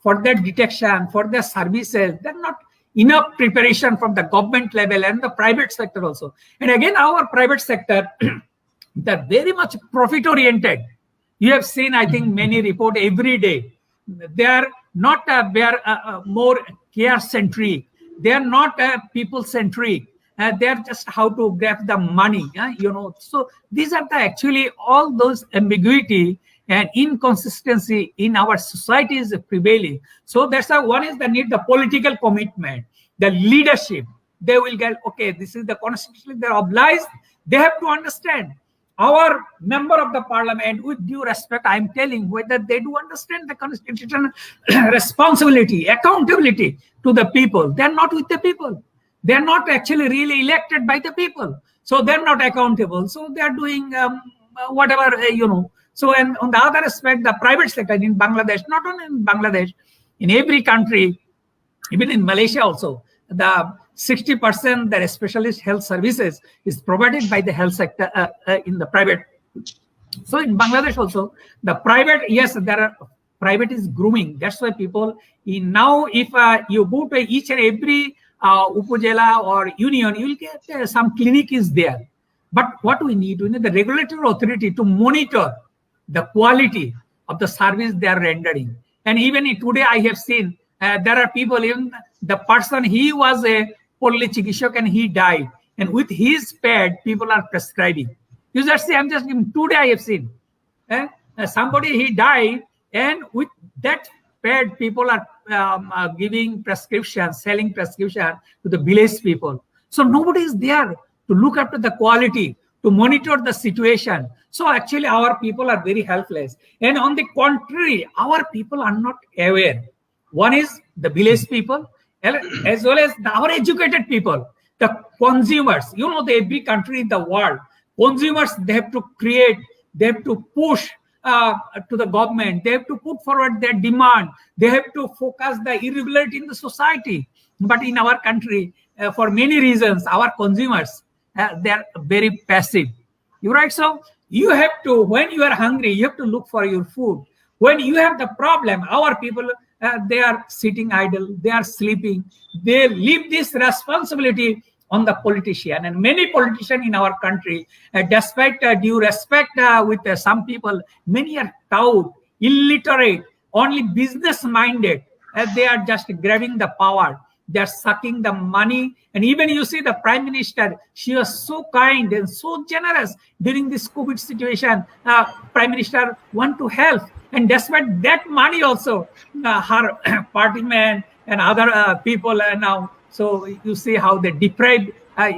S2: for their detection, for their services, they're not enough preparation from the government level and the private sector also. And again, our private sector, they're very much profit oriented. You have seen, I think, many report every day. They are not, they are more care centric. They are not people centric. They are just how to grab the money, you know. So these are the actually all those ambiguity and inconsistency in our society is prevailing. So that's why one is the need, the political commitment, the leadership. They will get, okay, this is the constitution, they're obliged. They have to understand. our member of the parliament, with due respect, I'm telling whether they do understand the constitutional responsibility, accountability to the people. They're not with the people. They're not actually really elected by the people. So they're not accountable. So they're doing whatever, So, and on the other aspect, the private sector in Bangladesh, not only in Bangladesh, in every country, even in Malaysia also, the 60% that specialist health services is provided by the health sector in the private. So in Bangladesh also, the private, yes, there are private is grooming. That's why people now, if you go to each and every upajela or union, you will get some clinic is there. But what we need the regulatory authority to monitor the quality of the service they are rendering. And even today, I have seen there are people, even the person, he was a Polli Chikishak and he died. And with his pad, people are prescribing. You just see, I'm just giving, today I have seen somebody, he died, and with that pad, people are giving prescription, selling prescription to the village people. So nobody is there to look after the quality, to monitor the situation. So actually our people are very helpless. And on the contrary, our people are not aware. One is the village people, as well as our educated people, the consumers. Every country in the world, consumers, they have to create, they have to push to the government, they have to put forward their demand, they have to focus the irregularity in the society. But in our country, for many reasons, our consumers, they are very passive. You're right. So you have to, when you are hungry, you have to look for your food. When you have the problem, our people, they are sitting idle, they are sleeping, they leave this responsibility on the politician. And many politicians in our country, despite due respect with some people, many are taught, illiterate, only business minded. They are just grabbing the power. They're sucking the money. And even you see the Prime Minister, she was so kind and so generous during this COVID situation. Prime Minister want to help. And despite that money also, her party man and other people are now. So you see how they deprived,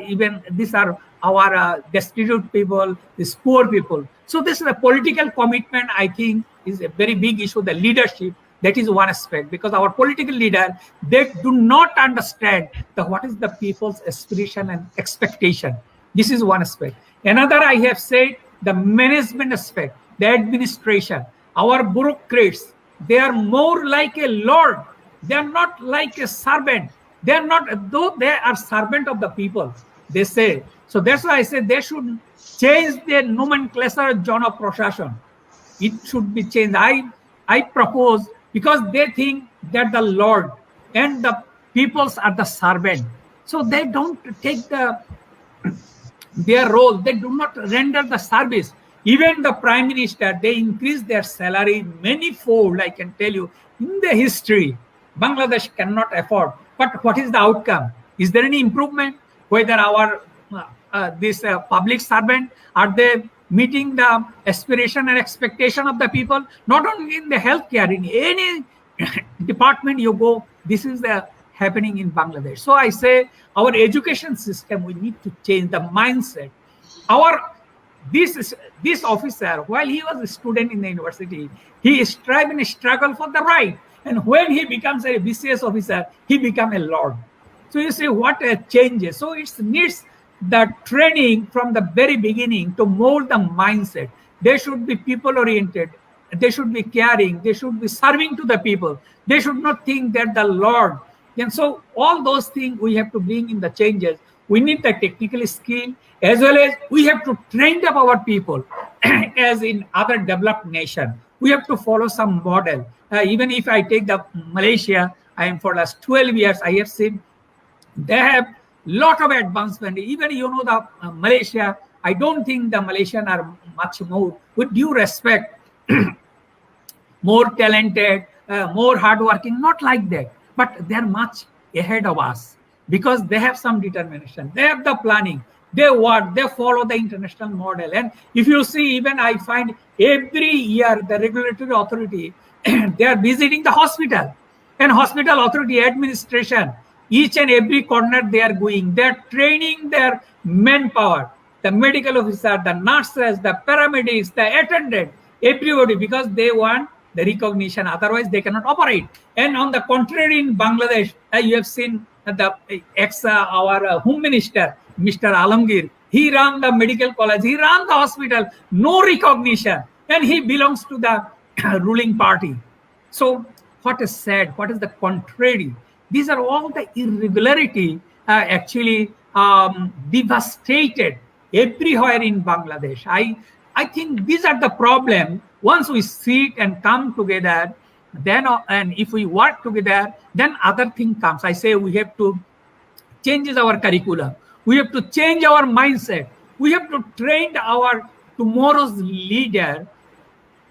S2: even these are our destitute people, these poor people. So this is a political commitment, I think, is a very big issue, the leadership. That is one aspect, because our political leaders, they do not understand what is the people's aspiration and expectation. This is one aspect. Another, I have said, the management aspect, the administration. Our bureaucrats, they are more like a lord. They are not like a servant. They are not, though they are servant of the people, they say. So that's why I say they should change their nomenclature, John of Prashashan. It should be changed. I propose, because they think that the Lord and the peoples are the servant. So they don't take their role. They do not render the service. Even the Prime Minister, they increase their salary many-fold, I can tell you. In the history, Bangladesh cannot afford. But what is the outcome? Is there any improvement? Whether our this public servant, are they meeting the aspiration and expectation of the people? Not only in the healthcare, in any department you go, this is happening in Bangladesh. So I say our education system, we need to change the mindset. This officer, while he was a student in the university, he strive and struggle for the right. And when he becomes a BCS officer, he becomes a lord. So you see what changes. So it needs the training from the very beginning to mold the mindset. They should be people-oriented. They should be caring. They should be serving to the people. They should not think that the Lord. And so all those things we have to bring in the changes. We need the technical skill, as well as we have to train up our people as in other developed nations. We have to follow some model. Even if I take the Malaysia, I am for the last 12 years, I have seen they have lot of advancement. Even the Malaysia, I don't think the Malaysians are much more, with due respect, more talented, more hardworking, not like that. But they're much ahead of us because they have some determination. They have the planning. They work, they follow the international model. And if you see, even I find every year the regulatory authority, they are visiting the hospital and hospital authority administration. Each and every corner they are going. They are training their manpower the medical officer, the nurses, the paramedics, the attendant, everybody, because they want the recognition. Otherwise, they cannot operate. And on the contrary, in Bangladesh, you have seen our Home Minister, Mr. Alamgir, he ran the medical college, he ran the hospital, no recognition, and he belongs to the ruling party. So what is said, what is the contrary? These are all the irregularity actually devastated everywhere in Bangladesh. I think these are the problem. Once we sit and come together, then and if we work together, then other thing comes. I say we have to change our curriculum. We have to change our mindset. We have to train our tomorrow's leader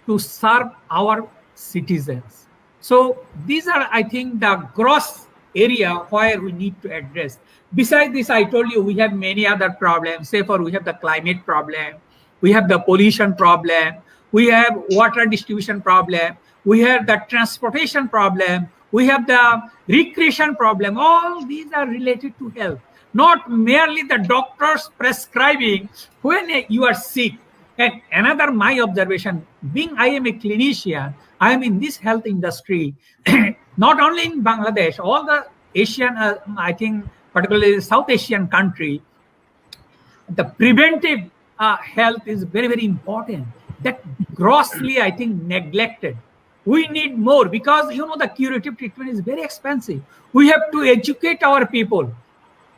S2: to serve our citizens. So these are, I think, the gross area where we need to address. Besides this, I told you we have many other problems. Say we have the climate problem, we have the pollution problem, we have water distribution problem, we have the transportation problem, we have the recreation problem. All these are related to health, not merely the doctors prescribing when you are sick. And another my observation, being I am a clinician, I am in this health industry, not only in Bangladesh, all the Asian, I think particularly South Asian country, the preventive health is very, very important. That grossly, I think, neglected. We need more because, the curative treatment is very expensive. We have to educate our people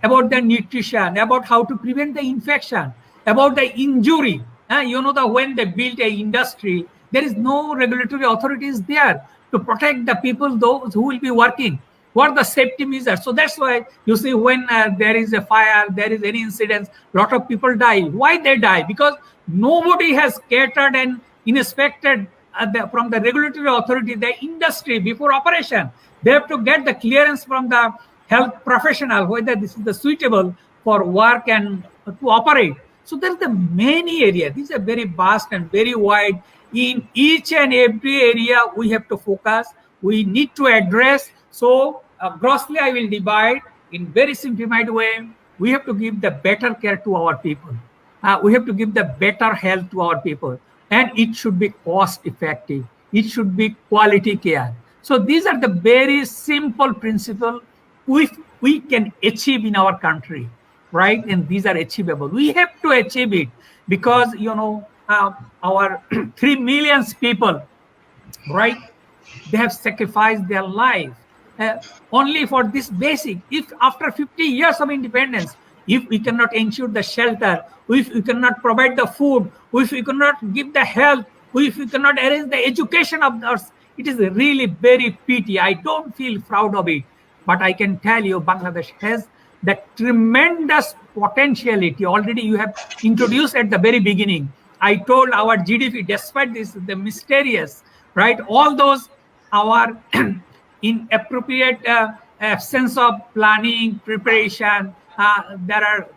S2: about the nutrition, about how to prevent the infection, about the injury. When they build a industry, there is no regulatory authorities there to protect the people, those who will be working. What are the safety measures? So that's why you see when there is a fire, there is any incident, a lot of people die. Why they die? Because nobody has catered and inspected from the regulatory authority, the industry before operation. They have to get the clearance from the health professional, whether this is the suitable for work and to operate. So there's the many areas. These are very vast and very wide. In each and every area, we have to focus. We need to address. So grossly, I will divide in very simplified way. We have to give the better care to our people. We have to give the better health to our people. And it should be cost effective. It should be quality care. So these are the very simple principles we can achieve in our country, right? And these are achievable. We have to achieve it because, our 3 million people, right? They have sacrificed their life only for this basic. If after 50 years of independence, if we cannot ensure the shelter, if we cannot provide the food, if we cannot give the health, if we cannot arrange the education of us, it is really very pity. I don't feel proud of it. But I can tell you, Bangladesh has the tremendous potentiality. Already you have introduced at the very beginning. I told our GDP, despite this, the mysterious, right? All those, our inappropriate absence of planning, preparation,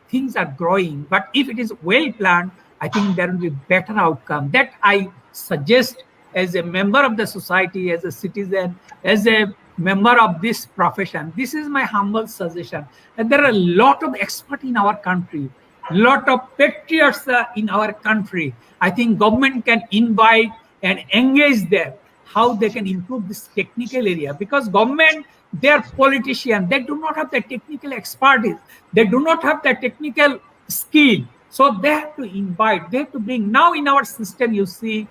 S2: things are growing. But if it is well planned, I think there will be better outcome. That I suggest as a member of the society, as a citizen, as a member of this profession. This is my humble suggestion. And there are a lot of experts in our country, lot of patriots in our country. I think government can invite and engage them, how they can improve this technical area. Because government, they are politicians. They do not have the technical expertise. They do not have the technical skill. So they have to invite, they have to bring. Now in our system, you see,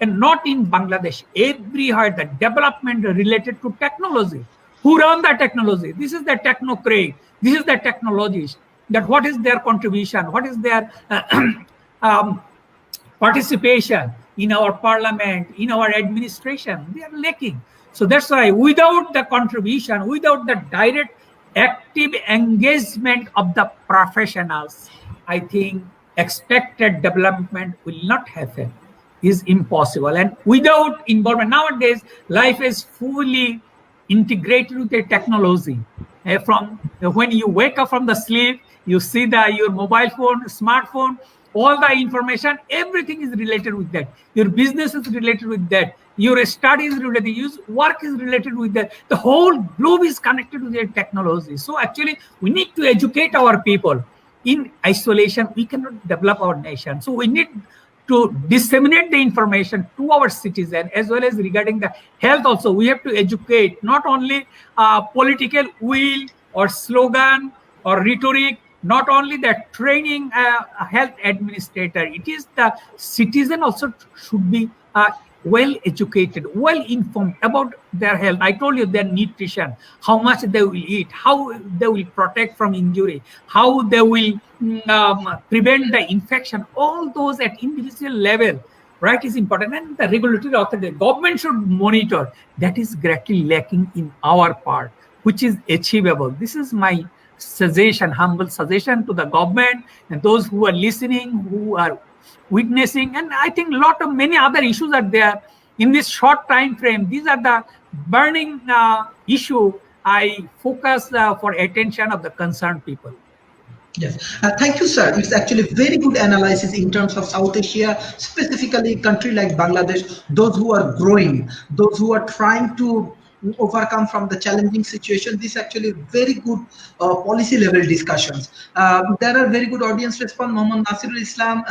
S2: and not in Bangladesh, everywhere the development related to technology. Who run the technology? This is the technocrat. This is the technologist. That what is their contribution? What is their participation in our parliament, in our administration? They are lacking. So that's why without the contribution, without the direct active engagement of the professionals, I think expected development will not happen. Is impossible. And without involvement, nowadays life is fully integrated with the technology. From when you wake up from the sleep, you see your mobile phone, smartphone, all the information, everything is related with that. Your business is related with that. Your study is related, your work is related with that. The whole globe is connected with the technology. So actually, we need to educate our people. in isolation, we cannot develop our nation. So we need to disseminate the information to our citizens, as well as regarding the health also. We have to educate, not only political will or slogan or rhetoric, not only the training health administrator. It is the citizen also should be well educated, well informed about their health. I told you their nutrition, how much they will eat, how they will protect from injury, how they will prevent the infection. All those at individual level, right, is important. And the regulatory authority, government should monitor. That is greatly lacking in our part, which is achievable. This is my suggestion, humble suggestion to the government and those who are listening, who are witnessing. And I think many other issues are there in this short time frame. These are the burning issue I focus for attention of the concerned people.
S1: Yes, thank you, sir. It's actually very good analysis in terms of South Asia, specifically country like Bangladesh, those who are growing, those who are trying to overcome from the challenging situation. This actually very good policy level discussions. There are very good audience response. Mohammad Nasirul Islam,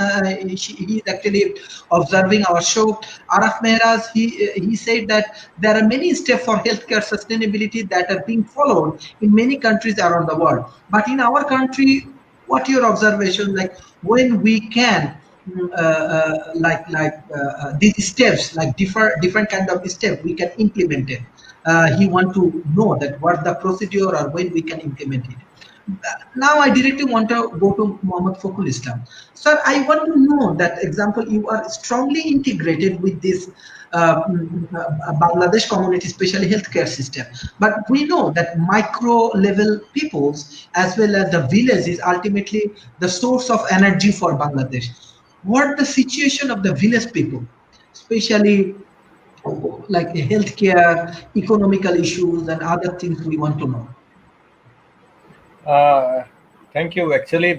S1: he is actually observing our show. Araf Mehraj, he said that there are many steps for healthcare sustainability that are being followed in many countries around the world. But in our country, what your observation, like when we can these steps, like different kind of step we can implement it. He want to know that what the procedure or when we can implement it. Now I directly want to go to Muhammad Fakhrul Islam. Sir, I want to know that example, you are strongly integrated with this Bangladesh community, especially healthcare system. But we know that micro level peoples as well as the village is ultimately the source of energy for Bangladesh. What the situation of the village people, especially like healthcare, economical issues, and other things we want to know.
S3: Thank you. Actually,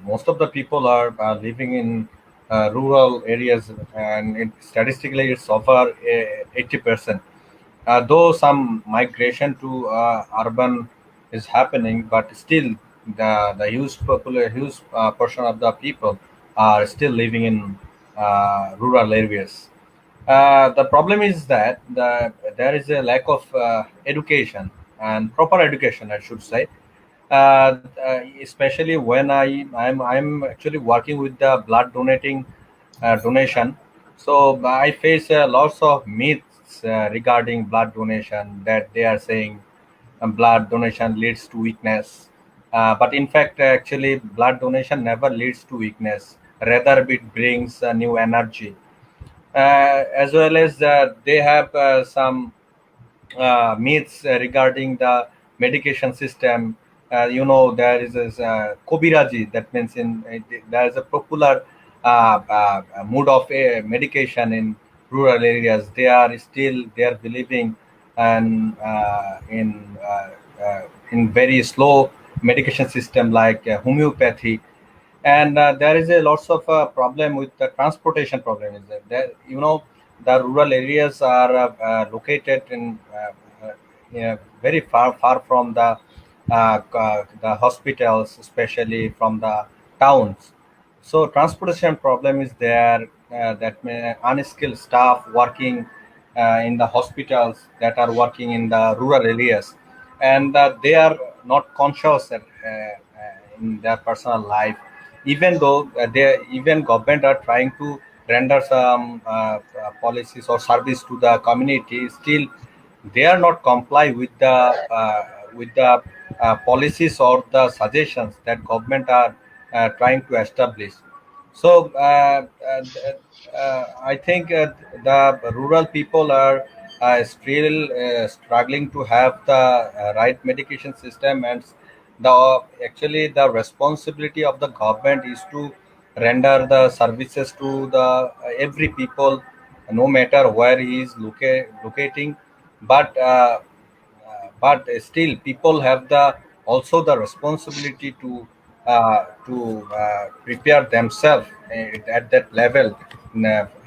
S3: most of the people are living in rural areas, and statistically, it's over 80%. Though some migration to urban is happening, but still the huge portion of the people are still living in rural areas. The problem is that there is a lack of education and proper education, I should say. Especially when I'm actually working with the blood donating donation. So I face lots of myths regarding blood donation, that they are saying blood donation leads to weakness. But in fact, actually, blood donation never leads to weakness. Rather, it brings new energy. As well as they have some myths regarding the medication system. There is this Kobiraji, that means there is a popular mood of medication in rural areas. They are believing and in very slow medication system like homeopathy. And there is a lots of problem with the transportation problem. Is that the rural areas are located in very far from the hospitals, especially from the towns. So transportation problem is there. That unskilled staff working in the hospitals, that are working in the rural areas, and they are not conscious in their personal life. Even though even government are trying to render some policies or service to the community, still they are not comply with the policies or the suggestions that government are trying to establish. So I think the rural people are still struggling to have the right medication system, and actually the responsibility of the government is to render the services to the every people, no matter where he is locating. But still people have the also the responsibility to prepare themselves at that level,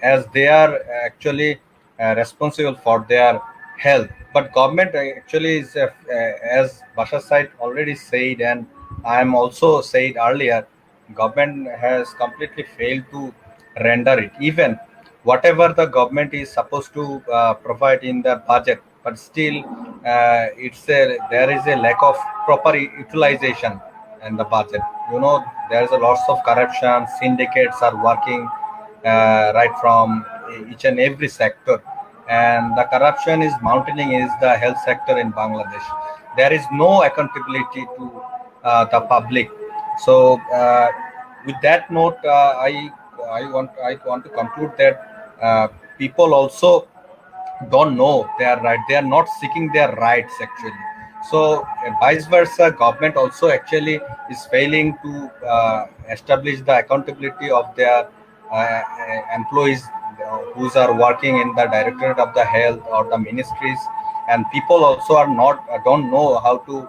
S3: as they are actually responsible for their health. But government actually is as Bashar said already said, and I am also said earlier, government has completely failed to render it. Even whatever the government is supposed to provide in the budget, but still there is a lack of proper utilization in the budget. There is a lots of corruption. Syndicates are working right from each and every sector, and the corruption is mounting is the health sector in Bangladesh. There is no accountability to the public. So with that note, I want to conclude that people also don't know their right. They are not seeking their rights actually. So vice versa, government also actually is failing to establish the accountability of their employees who are working in the directorate of the health or the ministries, and people also are not don't know how to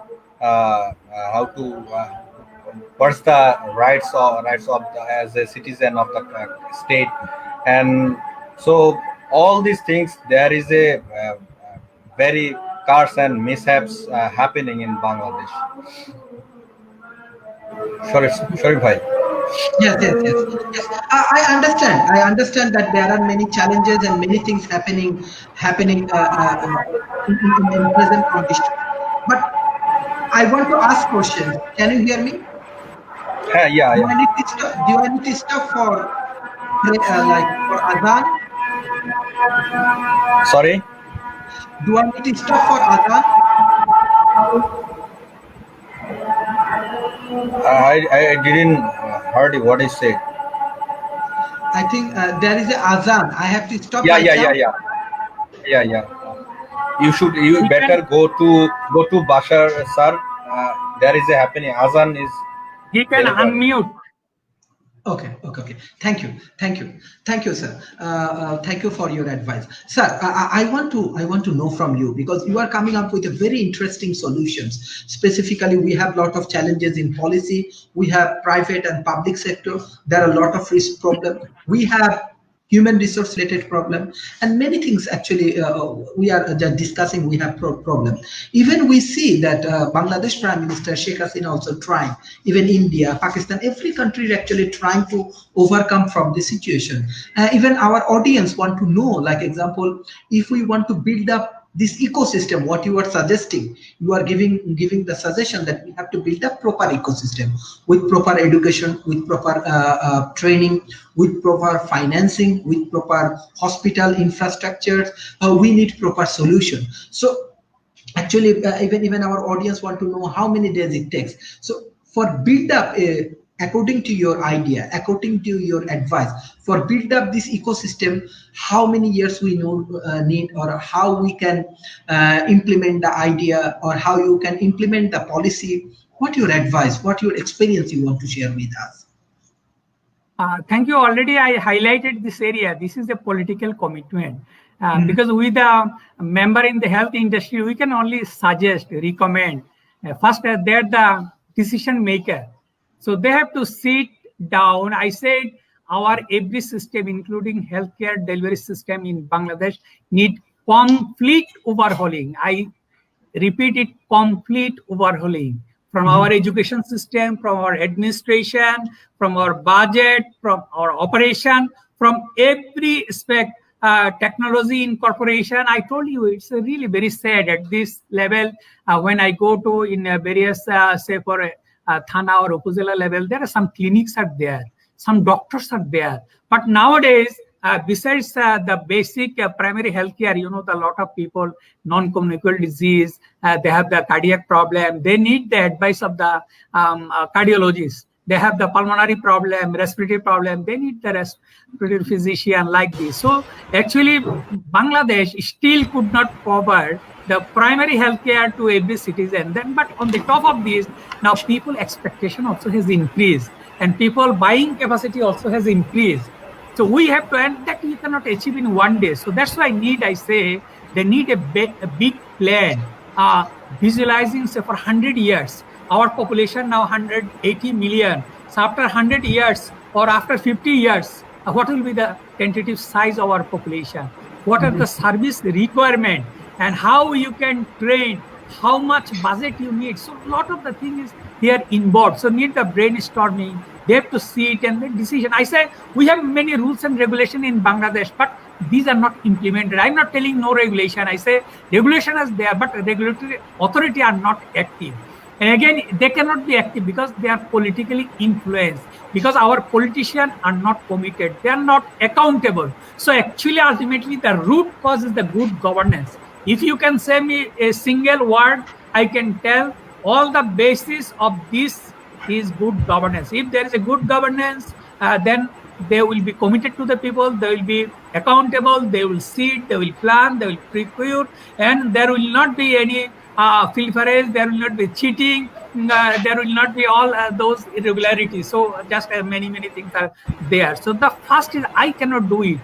S3: what's the rights of the, as a citizen of the state. And so all these things, there is a very cars and mishaps happening in Bangladesh. Sorry bhai.
S1: Yes. I understand. I understand that there are many challenges and many things happening in present condition. But I want to ask questions. Can you hear me?
S3: Yeah,
S1: Do
S3: yeah.
S1: I need to stop? Do I need to stop for like for Adhan?
S3: Sorry.
S1: Do I need to stop for Adhan?
S3: I didn't heard what he said.
S1: I think there is a Adhan. I have to stop
S3: Yeah,
S1: right
S3: yeah,
S1: now.
S3: yeah, yeah, yeah. You better go to Bashar, sir. There is a happening. Azan is
S2: He can
S3: delivered.
S2: unmute.
S1: Okay. Thank you, sir. Thank you for your advice, sir. I want to know from you, because you are coming up with a very interesting solutions. Specifically, we have a lot of challenges in policy. We have private and public sector. There are a lot of risk problem. We have human resource related problem, and many things actually we are just discussing. We have problem. Even we see that Bangladesh Prime Minister Sheikh Hasina also trying. Even India, Pakistan, every country is actually trying to overcome from this situation. Even our audience want to know, like example, if we want to build up this ecosystem, what you are suggesting, you are giving the suggestion that we have to build a proper ecosystem with proper education, with proper training, with proper financing, with proper hospital infrastructure. We need proper solution. So actually even our audience want to know how many days it takes. So for build up according to your idea, according to your advice, for build up this ecosystem, how many years we need, or how we can implement the idea, or how you can implement the policy? What your advice, what your experience you want to share with us?
S2: Thank you. Already I highlighted this area. This is a political commitment. Because with a member in the health industry, we can only suggest, recommend. First, they're the decision maker. So they have to sit down. I said our every system, including healthcare delivery system in Bangladesh, need complete overhauling. I repeat it, complete overhauling. From our education system, from our administration, from our budget, from our operation, from every aspect, technology incorporation. I told you it's really very sad at this level. When I go to in various, say for Thana or Upazila level, there are some clinics are there, some doctors are there. But nowadays, besides the basic primary healthcare, a lot of people, non-communicable disease, they have the cardiac problem, they need the advice of the cardiologist. They have the pulmonary problem, respiratory problem, they need the respiratory physician like this. So actually, Bangladesh still could not cover the primary healthcare to every citizen. Then, but on the top of this, now people expectation also has increased, and people buying capacity also has increased. So we have to, and that you cannot achieve in one day. So that's why I say, they need a big plan, visualizing, say, for 100 years. Our population now 180 million. So after 100 years or after 50 years, what will be the tentative size of our population? What are the service requirement, and how you can train, how much budget you need. So a lot of the thing is here involved. So need the brainstorming, They have to see it and make decision. I say we have many rules and regulation in Bangladesh, but these are not implemented. I'm not telling no regulation. I say regulation is there, but regulatory authority are not active. And again, they cannot be active because they are politically influenced, because our politicians are not committed. They are not accountable. So actually, ultimately, the root cause is the good governance. If you can say me a single word, I can tell all the basis of this is good governance. If there is a good governance, then they will be committed to the people, they will be accountable, they will seed, they will plan, they will procure, and there will not be any pilferage, there will not be cheating, there will not be all those irregularities. So just many things are there. So the first is I cannot do it.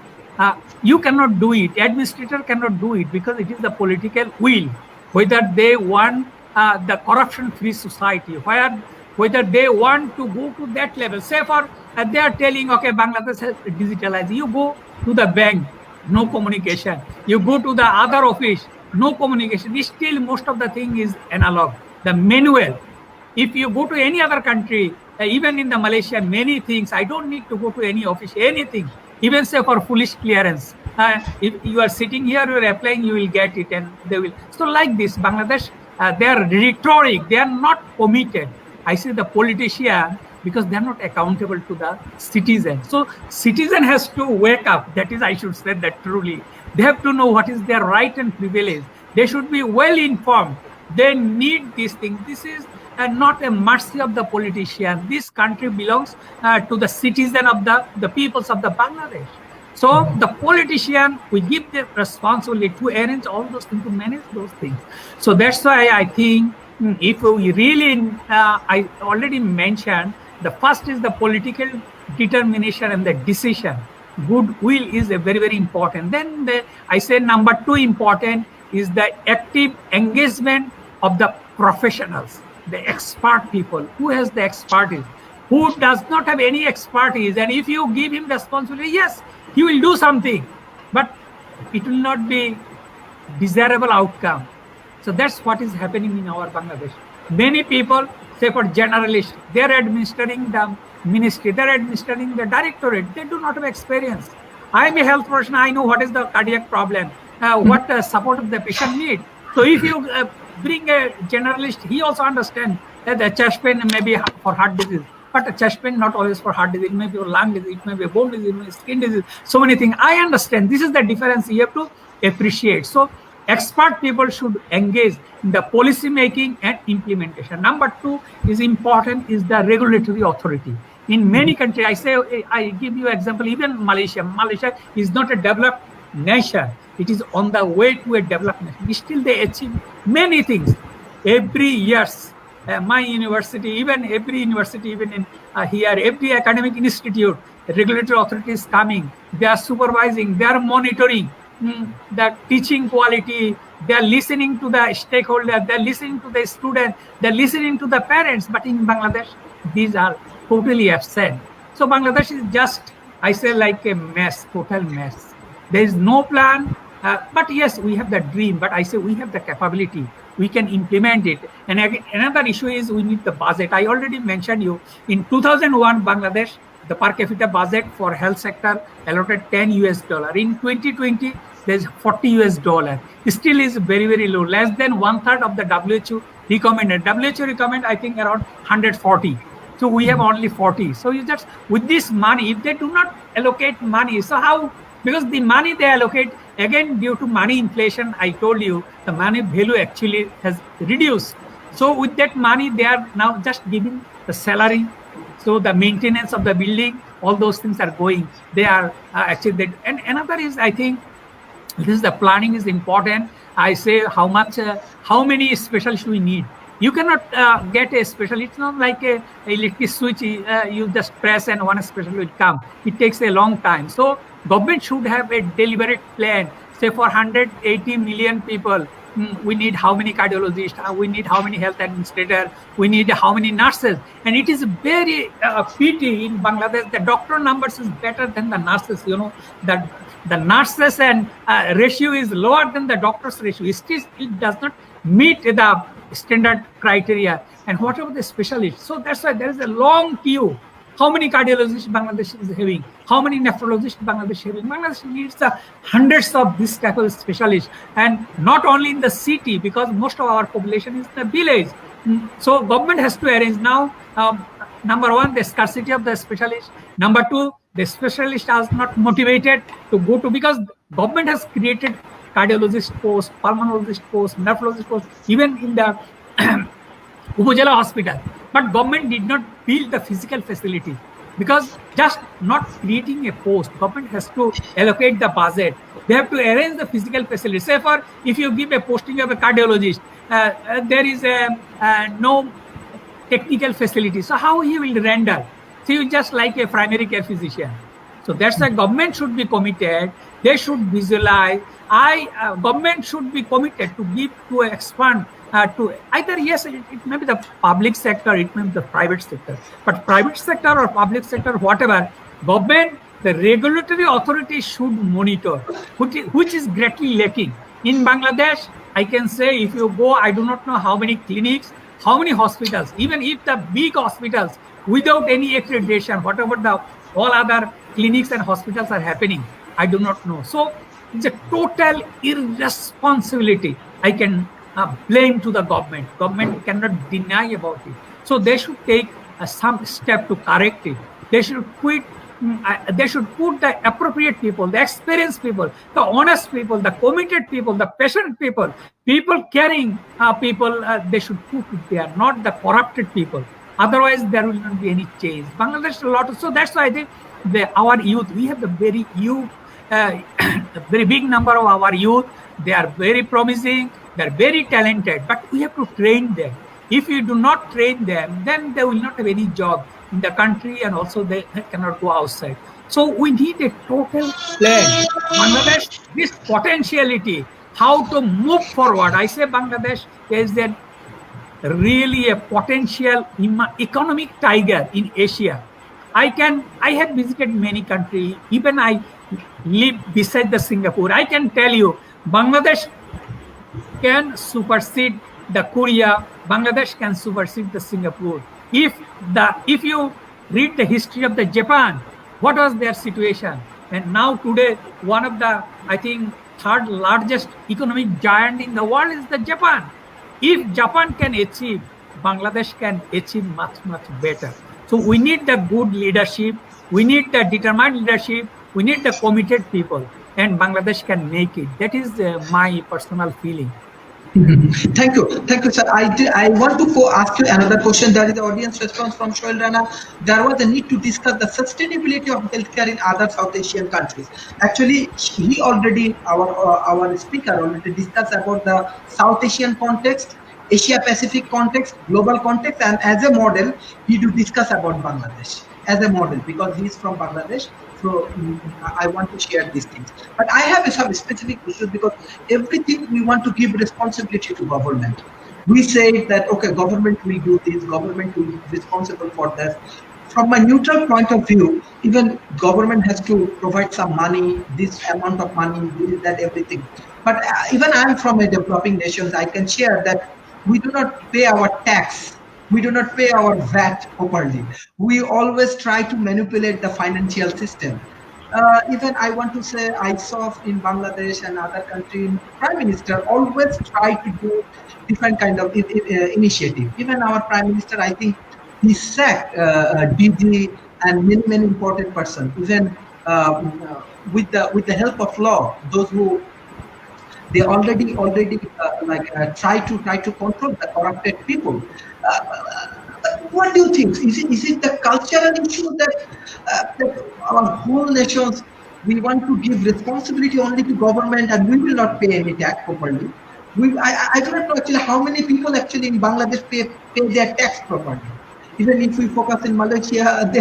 S2: You cannot do it. Administrator cannot do it because it is the political will. Whether they want the corruption-free society, whether they want to go to that level. Say for they are telling, okay, Bangladesh has digitalized. You go to the bank, no communication. You go to the other office, no communication. Still, most of the thing is analog. The manual. If you go to any other country, even in the Malaysia, many things, I don't need to go to any office, anything. Even say for foolish clearance. If you are sitting here, you are applying, you will get it, and they will. So like this, Bangladesh, they are rhetoric. They are not committed. I say the politician, because they are not accountable to the citizen. So citizen has to wake up. That is, I should say that truly. They have to know what is their right and privilege. They should be well informed. They need these things. This is not a mercy of the politician. This country belongs to the citizen of the peoples of the Bangladesh. So the politician, we give the responsibility to arrange all those things, to manage those things. So that's why I think if we really, I already mentioned, the first is the political determination and the decision. Goodwill is a very important. Then I say number 2 important is the active engagement of the professionals, the expert people. Who has the expertise? Who does not have any expertise? And if you give him responsibility, yes, he will do something, but it will not be desirable outcome. So that's what is happening in our Bangladesh. Many people, say for generalists, they are administering the ministry, they are administering the directorate. They do not have experience. I am a health professional. I know what is the cardiac problem, what support of the patient need. So if you bring a generalist, he also understands that the chest pain may be for heart disease. But a chest pain not always for heart disease. It may be for lung disease, it may be a bone disease, it may be skin disease. So many things. I understand. This is the difference you have to appreciate. So expert people should engage in the policy making and implementation. Number 2 is important is the regulatory authority. In many countries, I give you example, even Malaysia. Malaysia is not a developed nation. It is on the way to a developed nation. Still they achieve many things. Every year, my university, even every university, even in here, every academic institute, the regulatory authority is coming. They are supervising, they are monitoring the teaching quality, they are listening to the stakeholders, they are listening to the students, they are listening to the parents. But in Bangladesh, these are totally absent. So Bangladesh is just, I say, like a mess, total mess. There is no plan. But yes, we have the dream, but I say we have the capability. We can implement it. And again, another issue is we need the budget. I already mentioned you, in 2001, Bangladesh, the per capita budget for health sector allotted $10 US. In 2020, there's $40 US. It still is very low, less than 1/3 of the WHO recommended. WHO recommend, I think, around 140. So we have only 40. So you just, with this money, if they do not allocate money, so how? Because the money they allocate, again, due to money inflation, I told you, the money value actually has reduced. So with that money, they are now just giving the salary. So the maintenance of the building, all those things are going. They are actually, and another is, I think, this is the planning is important. I say how many specialists we need. You cannot get a special. It's not like a electric switch. You just press and one specialist will come. It takes a long time. So government should have a deliberate plan. Say for 180 million people, we need how many cardiologists, we need how many health administrators, we need how many nurses. And it is very pity in Bangladesh, the doctor numbers is better than the nurses. You know, that the nurses and ratio is lower than the doctors ratio. It does not meet the standard criteria. And what about the specialists? So that's why there is a long queue. How many cardiologists Bangladesh is having? How many nephrologists Bangladesh is having? Bangladesh needs hundreds of this type of specialists, and not only in the city, because most of our population is the village. So government has to arrange now. Number one, the scarcity of the specialist. Number two, the specialist are not motivated to go to, because government has created cardiologist post, pulmonologist post, nephrologist post, even in the Upazila hospital. But government did not build the physical facility, because just not creating a post, government has to allocate the budget. They have to arrange the physical facility. Say for, if you give a posting of a cardiologist, there is no technical facility. So how he will render? So you just like a primary care physician. So that's why government should be committed. They should visualize. Government should be committed to give, to expand, to either, yes, it may be the public sector, it may be the private sector, but private sector or public sector, whatever, government, the regulatory authority should monitor, which is greatly lacking. In Bangladesh, I can say, if you go, I do not know how many clinics, how many hospitals, even if the big hospitals without any accreditation, whatever the all other clinics and hospitals are happening, I do not know. So it's a total irresponsibility. I can blame to the government. Government cannot deny about it. So they should take some step to correct it. They should quit. They should put the appropriate people, the experienced people, the honest people, the committed people, the passionate people, people caring people. They should put it there, not the corrupted people. Otherwise, there will not be any change. Bangladesh a lot. So that's why I think our youth, we have the very youth, a very big number of our youth. They are very promising. They are very talented, but we have to train them. If you do not train them, then they will not have any job in the country, and also they cannot go outside. So we need a total plan. Bangladesh, this potentiality, how to move forward. I say Bangladesh is really a potential economic tiger in Asia. I have visited many countries. Even I live beside the Singapore. I can tell you, Bangladesh can supersede the Korea. Bangladesh can supersede the Singapore. If you read the history of the Japan, what was their situation? And now today, one of the, I think, third largest economic giant in the world is the Japan. If Japan can achieve, Bangladesh can achieve much, much better. So we need the good leadership. We need the determined leadership. We need the committed people, and Bangladesh can make it. That is my personal feeling.
S1: Thank you, sir. I want to ask you another question. There is the audience response from Shoel Rana. There was a need to discuss the sustainability of healthcare in other South Asian countries. Actually, he already, our speaker already discussed about the South Asian context, Asia Pacific context, global context, and as a model, he do discuss about Bangladesh as a model, because he is from Bangladesh. So I want to share these things. But I have some specific issues, because everything we want to give responsibility to government. We say that, okay, government will do this, government will be responsible for that. From a neutral point of view, even government has to provide some money, this amount of money, this, that, everything. But even I'm from a developing nations, I can share that we do not pay our tax. We do not pay our VAT properly. We always try to manipulate the financial system. Even I want to say, I saw in Bangladesh and other countries, Prime Minister always try to do different kind of initiative. Even our Prime Minister, I think he sacked DG and many important persons. Even with the help of law, those who they already try to control the corrupted people. What do you think? Is it the cultural issue that our whole nations, we want to give responsibility only to government and we will not pay any tax properly? I do not know actually how many people actually in Bangladesh pay their tax properly. Even if we focus in Malaysia, they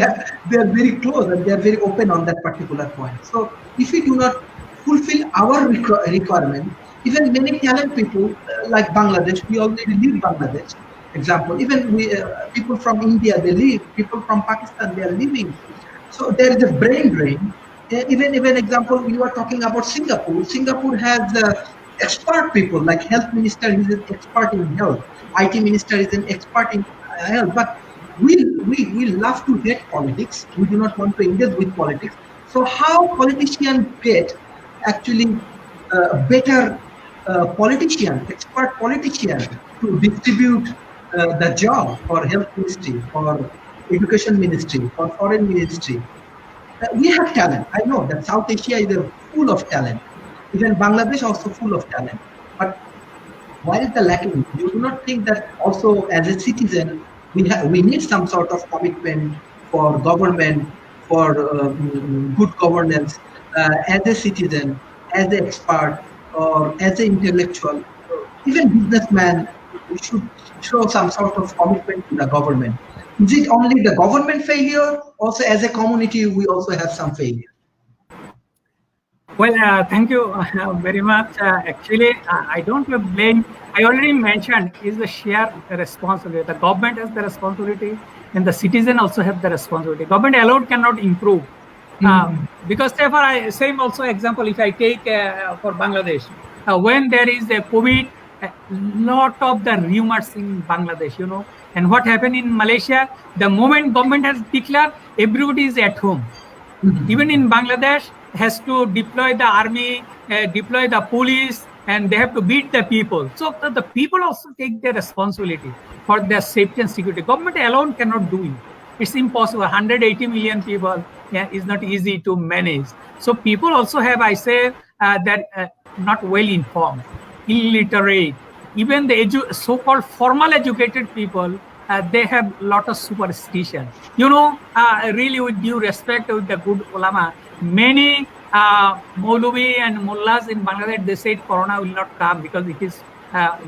S1: are very close and they are very open on that particular point. So if we do not fulfill our requirement, even many talent people like Bangladesh, we already leave Bangladesh. Example, even people from India, they leave. People from Pakistan, they are leaving. So there is a brain drain. Even example, you are talking about Singapore. Singapore has expert people, like health minister is an expert in health. IT minister is an expert in health. But we love to hate politics. We do not want to engage with politics. So how politicians get actually better politician, expert politician to distribute the job for health ministry, for education ministry, for foreign ministry. We have talent. I know that South Asia is full of talent. Even Bangladesh also full of talent. But why is the lacking? You do not think that also as a citizen we need some sort of commitment for government, for good governance, as a citizen, as an expert, or as an intellectual, even businessman, we should show some sort of commitment to the government. Is it only the government failure? Also, as a community, we also have some failure.
S2: Well, thank you very much. Actually, I don't blame. I already mentioned is the shared responsibility. The government has the responsibility, and the citizen also have the responsibility. Government alone cannot improve. Because say for same also example, if I take for Bangladesh, when there is a COVID, a lot of the rumors in Bangladesh, you know, and what happened in Malaysia, the moment government has declared, everybody is at home. Even in Bangladesh, has to deploy the army, deploy the police, and they have to beat the people. So the people also take their responsibility for their safety and security. Government alone cannot do it. It's impossible. 180 million people is not easy to manage. So people also have, I say, that not well informed, illiterate. Even the so-called formal educated people, they have a lot of superstition. You know, really with due respect with the good ulama, many Maulvi and mullahs in Bangladesh, they said Corona will not come because it is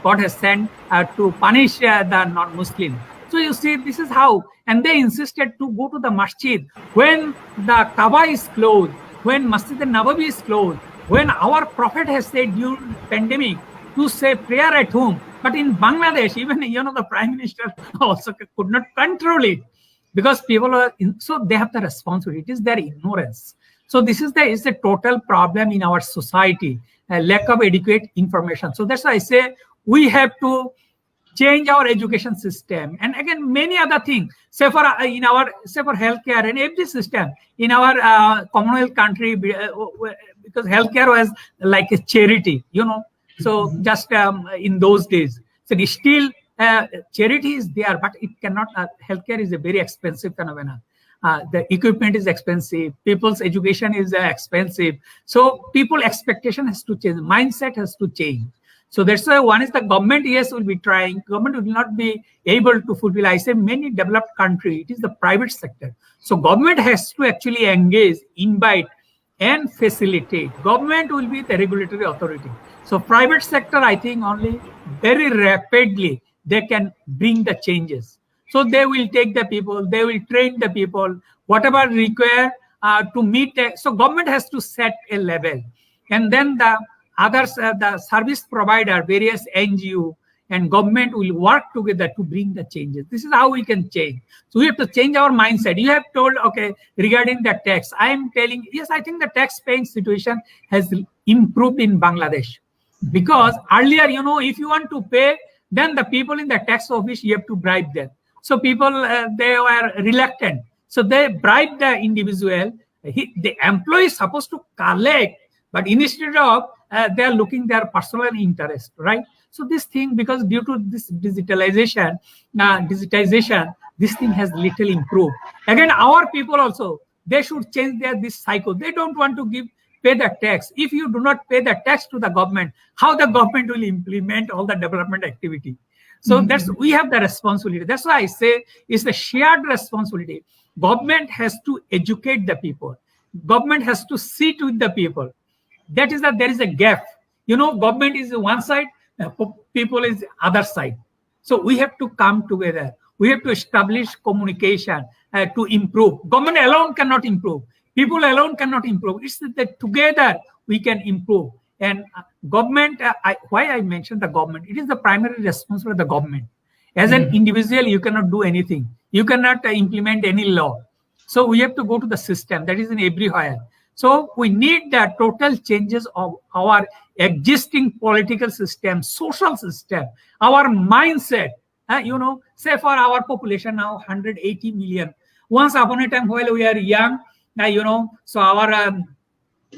S2: God has sent to punish the non-Muslim. So you see, this is how, and they insisted to go to the masjid when the Kaaba is closed, when Masjid al-Nabawi is closed, when our Prophet has said during pandemic to say prayer at home. But in Bangladesh, even, you know, the Prime Minister also could not control it because people are, so they have the responsibility. It is their ignorance. So this is the total problem in our society, a lack of adequate information. So that's why I say we have to change our education system, and again many other things. Say for in our for healthcare and every system in our Commonwealth country, because healthcare was like a charity, you know. So just in those days, so still charity is there, but it cannot. Healthcare is a very expensive phenomenon. The equipment is expensive. People's education is expensive. So people expectation has to change. Mindset has to change. So that's why one is the government, yes, will be trying. Government will not be able to fulfill. I say many developed country, it is the private sector. So government has to actually engage, invite, and facilitate. Government will be the regulatory authority. So private sector, I think only very rapidly they can bring the changes. So they will take the people, they will train the people, whatever required to meet. So government has to set a level, and then the others, the service provider, various NGO and government will work together to bring the changes. This is how we can change. So we have to change our mindset. You have told, okay, regarding the tax, I am telling, yes, I think the tax paying situation has improved in Bangladesh. Because earlier, you know, if you want to pay, then the people in the tax office, you have to bribe them. So people, they were reluctant. So they bribed the individual. The employee is supposed to collect, but instead of, they are looking their personal interest, right? So this thing, because due to this digitization, this thing has little improved. Again, our people also, they should change this cycle. They don't want to pay the tax. If you do not pay the tax to the government, how the government will implement all the development activity? So we have the responsibility. That's why I say it's a shared responsibility. Government has to educate the people. Government has to sit with the people. That is that there is a gap. You know, government is one side, people is other side. So we have to come together. We have to establish communication to improve. Government alone cannot improve. People alone cannot improve. It's that together we can improve. And government, why I mentioned the government, it is the primary responsibility of the government. As an individual, you cannot do anything. You cannot implement any law. So we have to go to the system that is in everywhere. So we need the total changes of our existing political system, social system, our mindset. say for our population now 180 million. Once upon a time while we are young, so our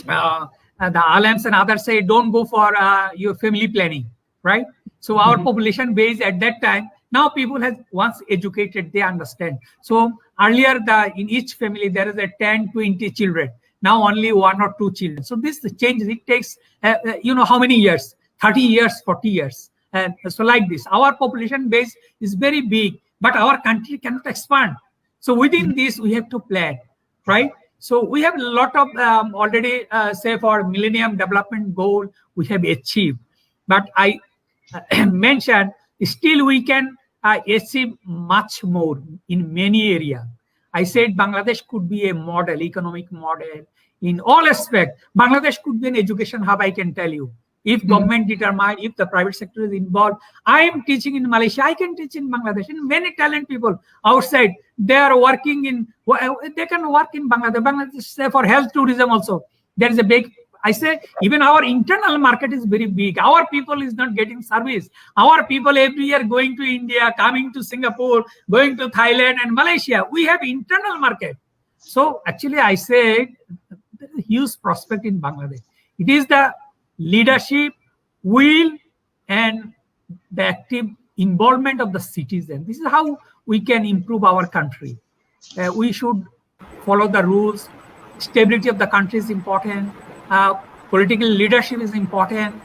S2: uh, the alams and others say don't go for your family planning, right? So our
S1: Mhm.
S2: population base at that time, now people has once educated, they understand. So earlier in each family there is a 10, 20 children. Now only one or two children. So this changes. It takes how many years? 30 years, 40 years. And so like this, our population base is very big, but our country cannot expand. So within this, we have to plan, right? So we have a lot of already, say for Millennium Development Goal, we have achieved. But I mentioned still we can achieve much more in many areas. I said Bangladesh could be a model, economic model in all aspects. Bangladesh could be an education hub, I can tell you. If
S1: Mhm.
S2: government determine, if the private sector is involved, I am teaching in Malaysia, I can teach in Bangladesh. And many talent people outside, they are working in, they can work in Bangladesh. Bangladesh, say for health tourism also, there is a big, I say, even our internal market is very big. Our people is not getting service. Our people every year going to India, coming to Singapore, going to Thailand and Malaysia. We have internal market. So actually, I said there is a huge prospect in Bangladesh. It is the leadership, will, and the active involvement of the citizen. This is how we can improve our country. We should follow the rules. Stability of the country is important. Political leadership is important.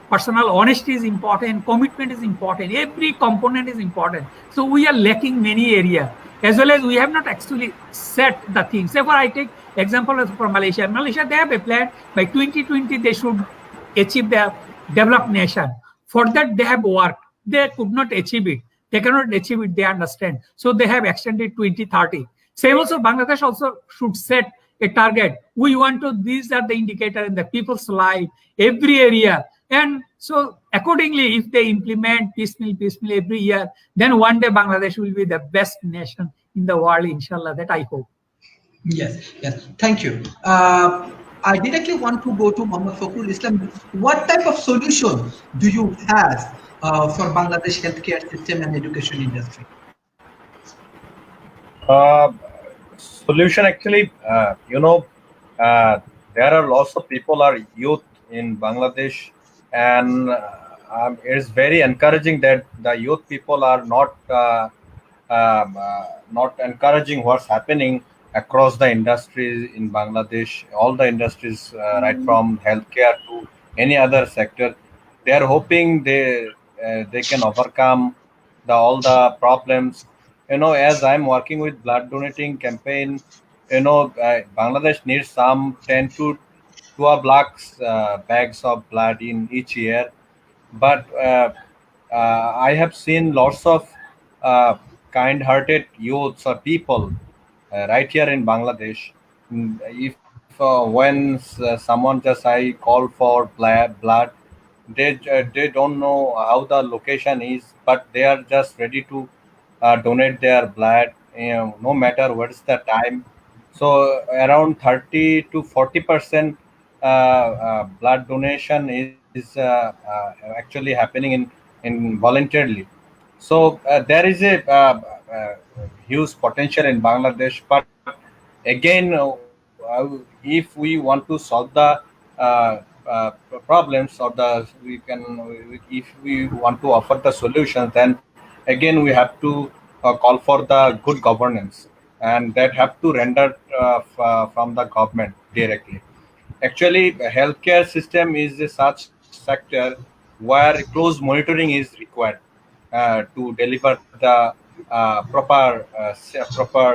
S2: Personal honesty is important. Commitment is important. Every component is important. So we are lacking many areas, as well as we have not actually set the things. Say for I take example for Malaysia. Malaysia, they have a plan by 2020 they should achieve the developed nation. For that they have worked. They could not achieve it. They cannot achieve it. They understand. So they have extended 2030. Same also Bangladesh also should set a target. We want to. These are the indicator in the people's life, every area. And so accordingly, if they implement piecemeal every year, then one day Bangladesh will be the best nation in the world, inshallah. That I hope.
S1: Yes, yes. Thank you. I directly want to go to Muhammad Fakhrul Islam. What type of solution do you have for Bangladesh healthcare system and education industry?
S3: Uh, Solution actually, there are lots of people are youth in Bangladesh, and it's very encouraging that the youth people are not encouraging what's happening across the industries in Bangladesh, all the industries, right from healthcare to any other sector. They are hoping they can overcome all the problems. As I'm working with blood donating campaign, Bangladesh needs some 10 to 12 lakhs bags of blood in each year. But I have seen lots of uh, kind-hearted youths or people right here in Bangladesh. If when someone just I call for blood, they don't know how the location is, but they are just ready to donate their blood, no matter what is the time. So around 30 to 40% blood donation is actually happening in voluntarily. So there is a huge potential in Bangladesh, but again, if we want to solve the uh, uh, problems, or if we want to offer the solutions, then again we have to call for the good governance, and that have to render from the government directly. Actually, the healthcare system is a such sector where close monitoring is required to deliver the proper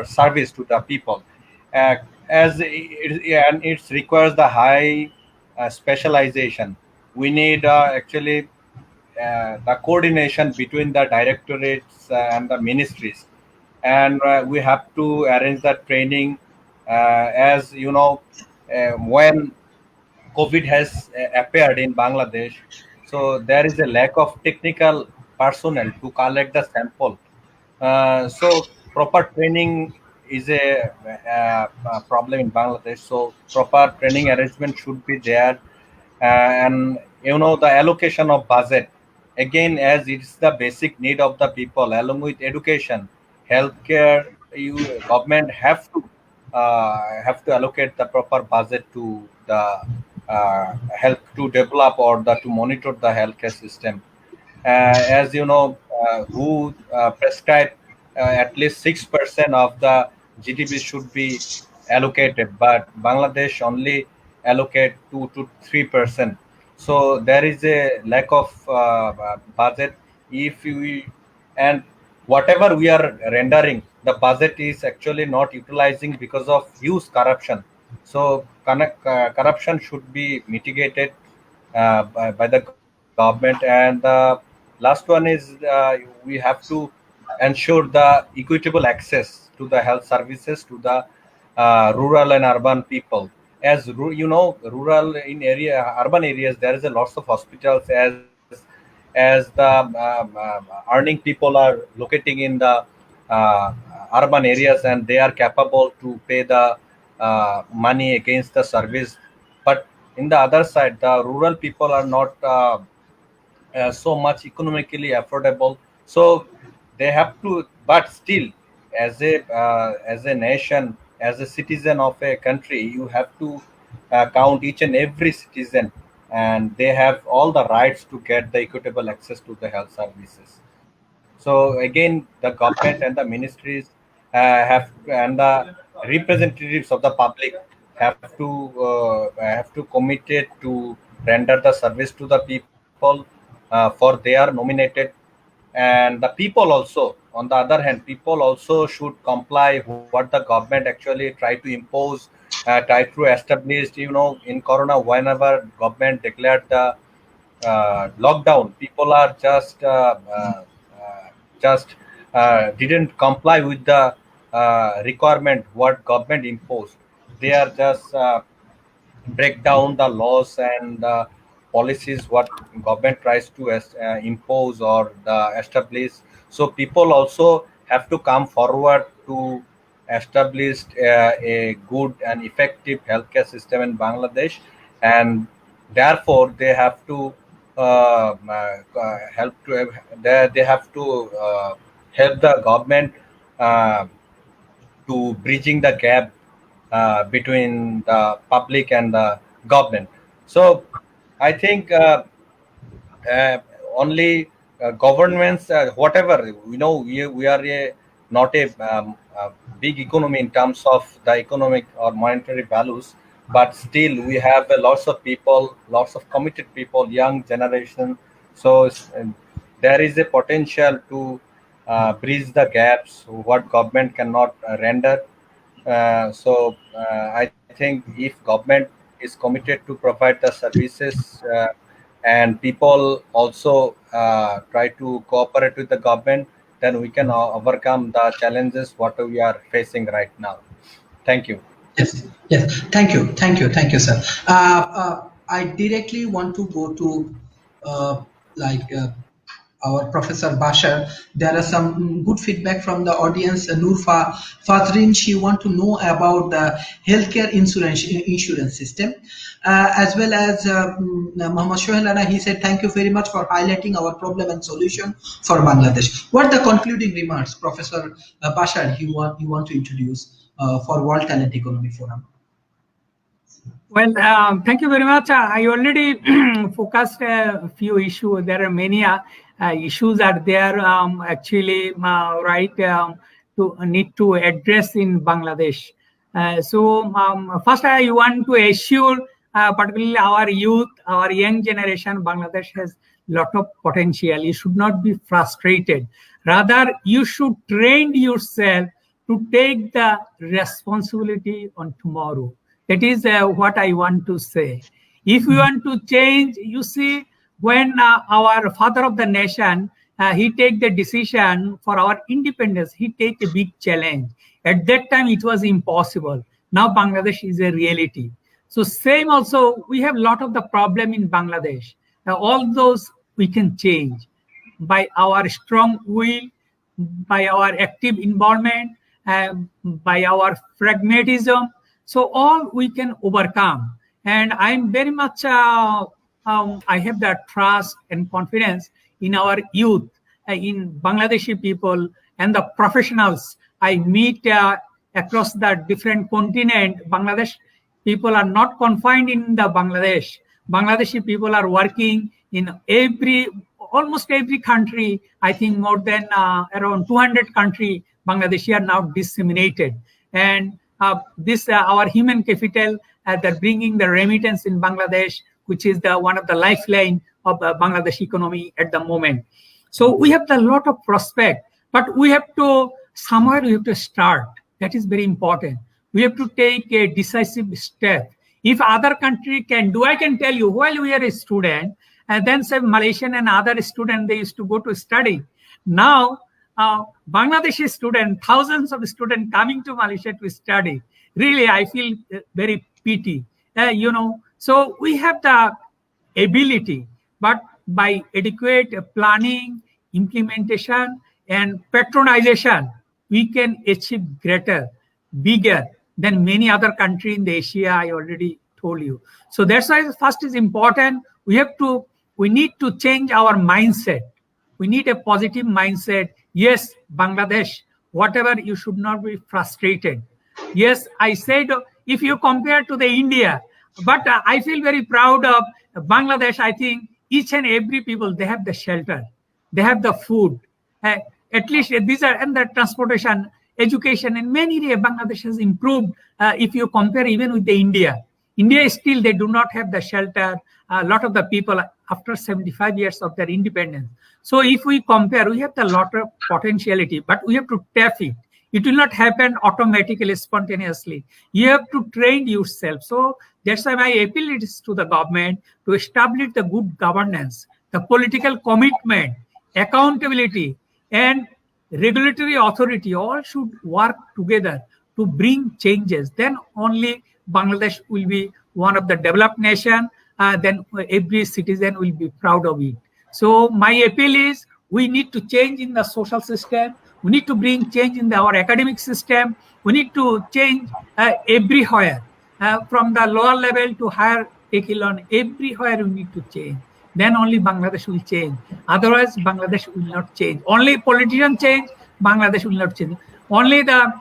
S3: service to the people. Uh, and it requires the high specialization. We need actually the coordination between the directorates and the ministries, and we have to arrange the training. As you know, when COVID has appeared in Bangladesh, so there is a lack of technical personnel to collect the sample. So proper training is a problem in Bangladesh. So proper training arrangement should be there, and the allocation of budget. again, as it's the basic need of the people, along with education, healthcare, you government have to allocate the proper budget to the help to develop or to monitor the healthcare system. As you know, who prescribe at least 6% of the GDP should be allocated, but Bangladesh only allocate 2 to 3%. So there is a lack of budget. If we and whatever we are rendering, the budget is actually not utilizing because of huge corruption. So corruption should be mitigated by the government. And the last one is we have to ensure the equitable access to the health services to the rural and urban people. As you know, rural in urban areas, there is a lots of hospitals. As the earning people are locating in the uh, urban areas, and they are capable to pay the money against the service. But in the other side, the rural people are not so much economically affordable. So they have to, but still, as a nation, as a citizen of a country, you have to count each and every citizen, and they have all the rights to get the equitable access to the health services. So again, the government and the ministries and the representatives of the public have to committed to render the service to the people for they are nominated. And the people also, on the other hand, people also should comply what the government actually try to impose, try to establish. You know, in corona, whenever government declared the lockdown, people are just didn't comply with the requirement what government imposed. They are just break down the laws and policies what government tries to impose or establish. So people also have to come forward to establish a good and effective healthcare system in Bangladesh, and therefore they have to help to they have to help the government uh, to bridging the gap between the public and the government. So I think uh, only governments, whatever we know, we are not a big economy in terms of the economic or monetary values, but still we have lots of people, lots of committed people, young generation. So there is a potential to bridge the gaps what government cannot render. I think if government is committed to provide the services, and people also try to cooperate with the government, then we can overcome the challenges what we are facing right now. Thank you.
S1: Yes, yes. Thank you, sir. I directly want to go to uh, like our Professor Bashar. There are some good feedback from the audience. Nurfa Fazrin, she want to know about the healthcare insurance system, as well as Muhammad Shohelana. He said, "Thank you very much for highlighting our problem and solution for Bangladesh." What are the concluding remarks, Professor Bashar? You want to introduce for World Talent Economy Forum?
S2: Well, thank you very much. I already focused a few issues. There are many issues are there actually right to need to address in Bangladesh. First, I want to assure, particularly our youth, our young generation, Bangladesh has lot of potential. You should not be frustrated. Rather, you should train yourself to take the responsibility on tomorrow. That is what I want to say. If we want to change, you see, when our father of the nation, he take the decision for our independence, he take a big challenge. At that time, it was impossible. Now Bangladesh is a reality. So same also, we have a lot of the problem in Bangladesh. All those we can change by our strong will, by our active involvement, by our pragmatism. So all we can overcome. And I'm very much, I have that trust and confidence in our youth, in Bangladeshi people and the professionals I meet across the different continent. Bangladesh people are not confined in the Bangladesh. Bangladeshi people are working in almost every country. I think more than around 200 countries, Bangladeshi are now disseminated. And this our human capital, they're bringing the remittance in Bangladesh, which is one of the lifeline of Bangladesh economy at the moment. So we have a lot of prospect, but we have to somewhere we have to start. That is very important. We have to take a decisive step. If other country can do, I can tell you, while we are a student, and then say Malaysian and other students, they used to go to study. Now, Bangladeshi students, thousands of students coming to Malaysia to study. Really, I feel very pity. So we have the ability, but by adequate planning, implementation, and patronization, we can achieve greater, bigger than many other countries in the Asia. I already told you. So that's why first is important. We need to change our mindset. We need a positive mindset. Yes, Bangladesh, whatever, you should not be frustrated. Yes, I said if you compare to the India, but I feel very proud of Bangladesh. I think each and every people, they have the shelter, they have the food. At least these are, and the transportation, education, in many areas, Bangladesh has improved. If you compare even with the India, still they do not have the shelter. A lot of the people after 75 years of their independence. So if we compare, we have a lot of potentiality, but we have to tap it. It will not happen automatically, spontaneously. You have to train yourself. So that's why my appeal is to the government to establish the good governance, the political commitment, accountability, and regulatory authority. All should work together to bring changes. Then only Bangladesh will be one of the developed nation. Then every citizen will be proud of it. So my appeal is we need to change in the social system. We need to bring change in our academic system. We need to change everywhere, from the lower level to higher echelon. Everywhere we need to change. Then only Bangladesh will change. Otherwise, Bangladesh will not change. Only politicians change, Bangladesh will not change. Only the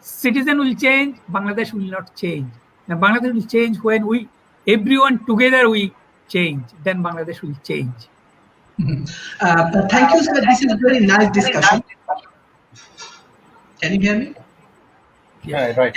S2: citizen will change, Bangladesh will not change. And Bangladesh will change when everyone together we change. Then Bangladesh will change.
S1: Thank you, sir. This is a very nice discussion. Can you hear me?
S3: Yeah, right.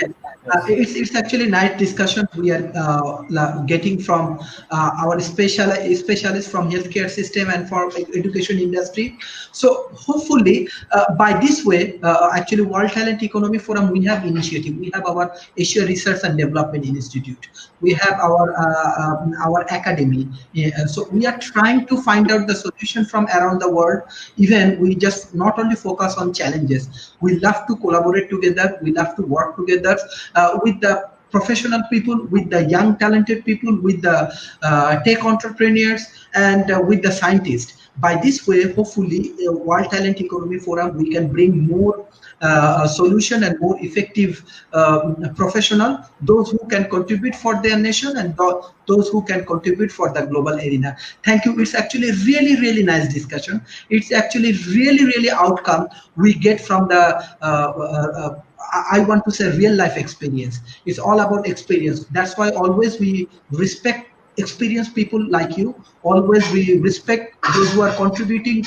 S1: It's actually nice discussion we are getting from our specialists from healthcare system and for education industry. So hopefully by this way, actually World Talent Economy Forum, we have initiative. We have our Asia Research and Development Institute. We have our academy. So we are trying to find out the solution from around the world. Even we just not only focus on challenges. We love to collaborate together. We love to work together with the professional people, with the young talented people, with the tech entrepreneurs, and with the scientists. By this way, hopefully, World Talent Economy Forum, we can bring more solution and more effective professional, those who can contribute for their nation and those who can contribute for the global arena. Thank you. It's actually really, really nice discussion. It's actually really, really outcome we get from the I want to say real life experience. It's all about experience. That's why always we respect experienced people like you. Always we respect those who are contributing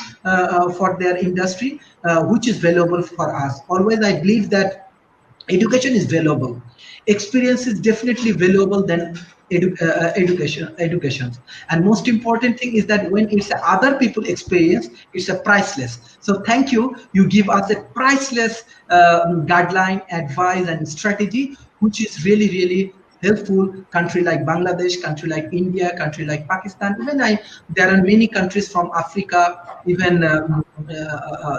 S1: for their industry, which is valuable for us. Always I believe that education is valuable. Experience is definitely valuable than education. And most important thing is that when it's other people experience, it's a priceless. So thank you. You give us a priceless guideline, advice, and strategy, which is really, really helpful. Country like Bangladesh, country like India, country like Pakistan, even there are many countries from Africa, even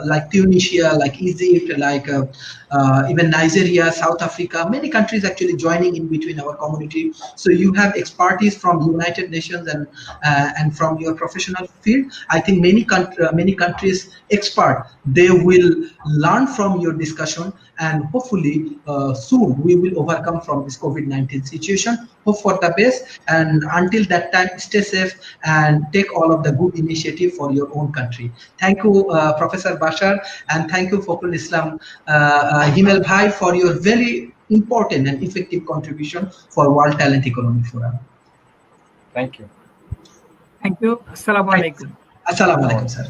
S1: like Tunisia, like Egypt, like even Nigeria, South Africa, many countries actually joining in between our community. So you have expertise from United Nations and from your professional field. I think many countries expert, they will learn from your discussion, and hopefully soon we will overcome from this COVID-19 situation. Hope for the best, and until that time, stay safe and take all of the good initiative for your own country. Thank you, Professor Bashar, and thank you, Fakhrul Islam Himel Bhai, for your very important and effective contribution for World Talent Economy Forum.
S3: Thank you.
S2: Thank you. Assalamu alaikum.
S1: Assalamu alaikum, sir.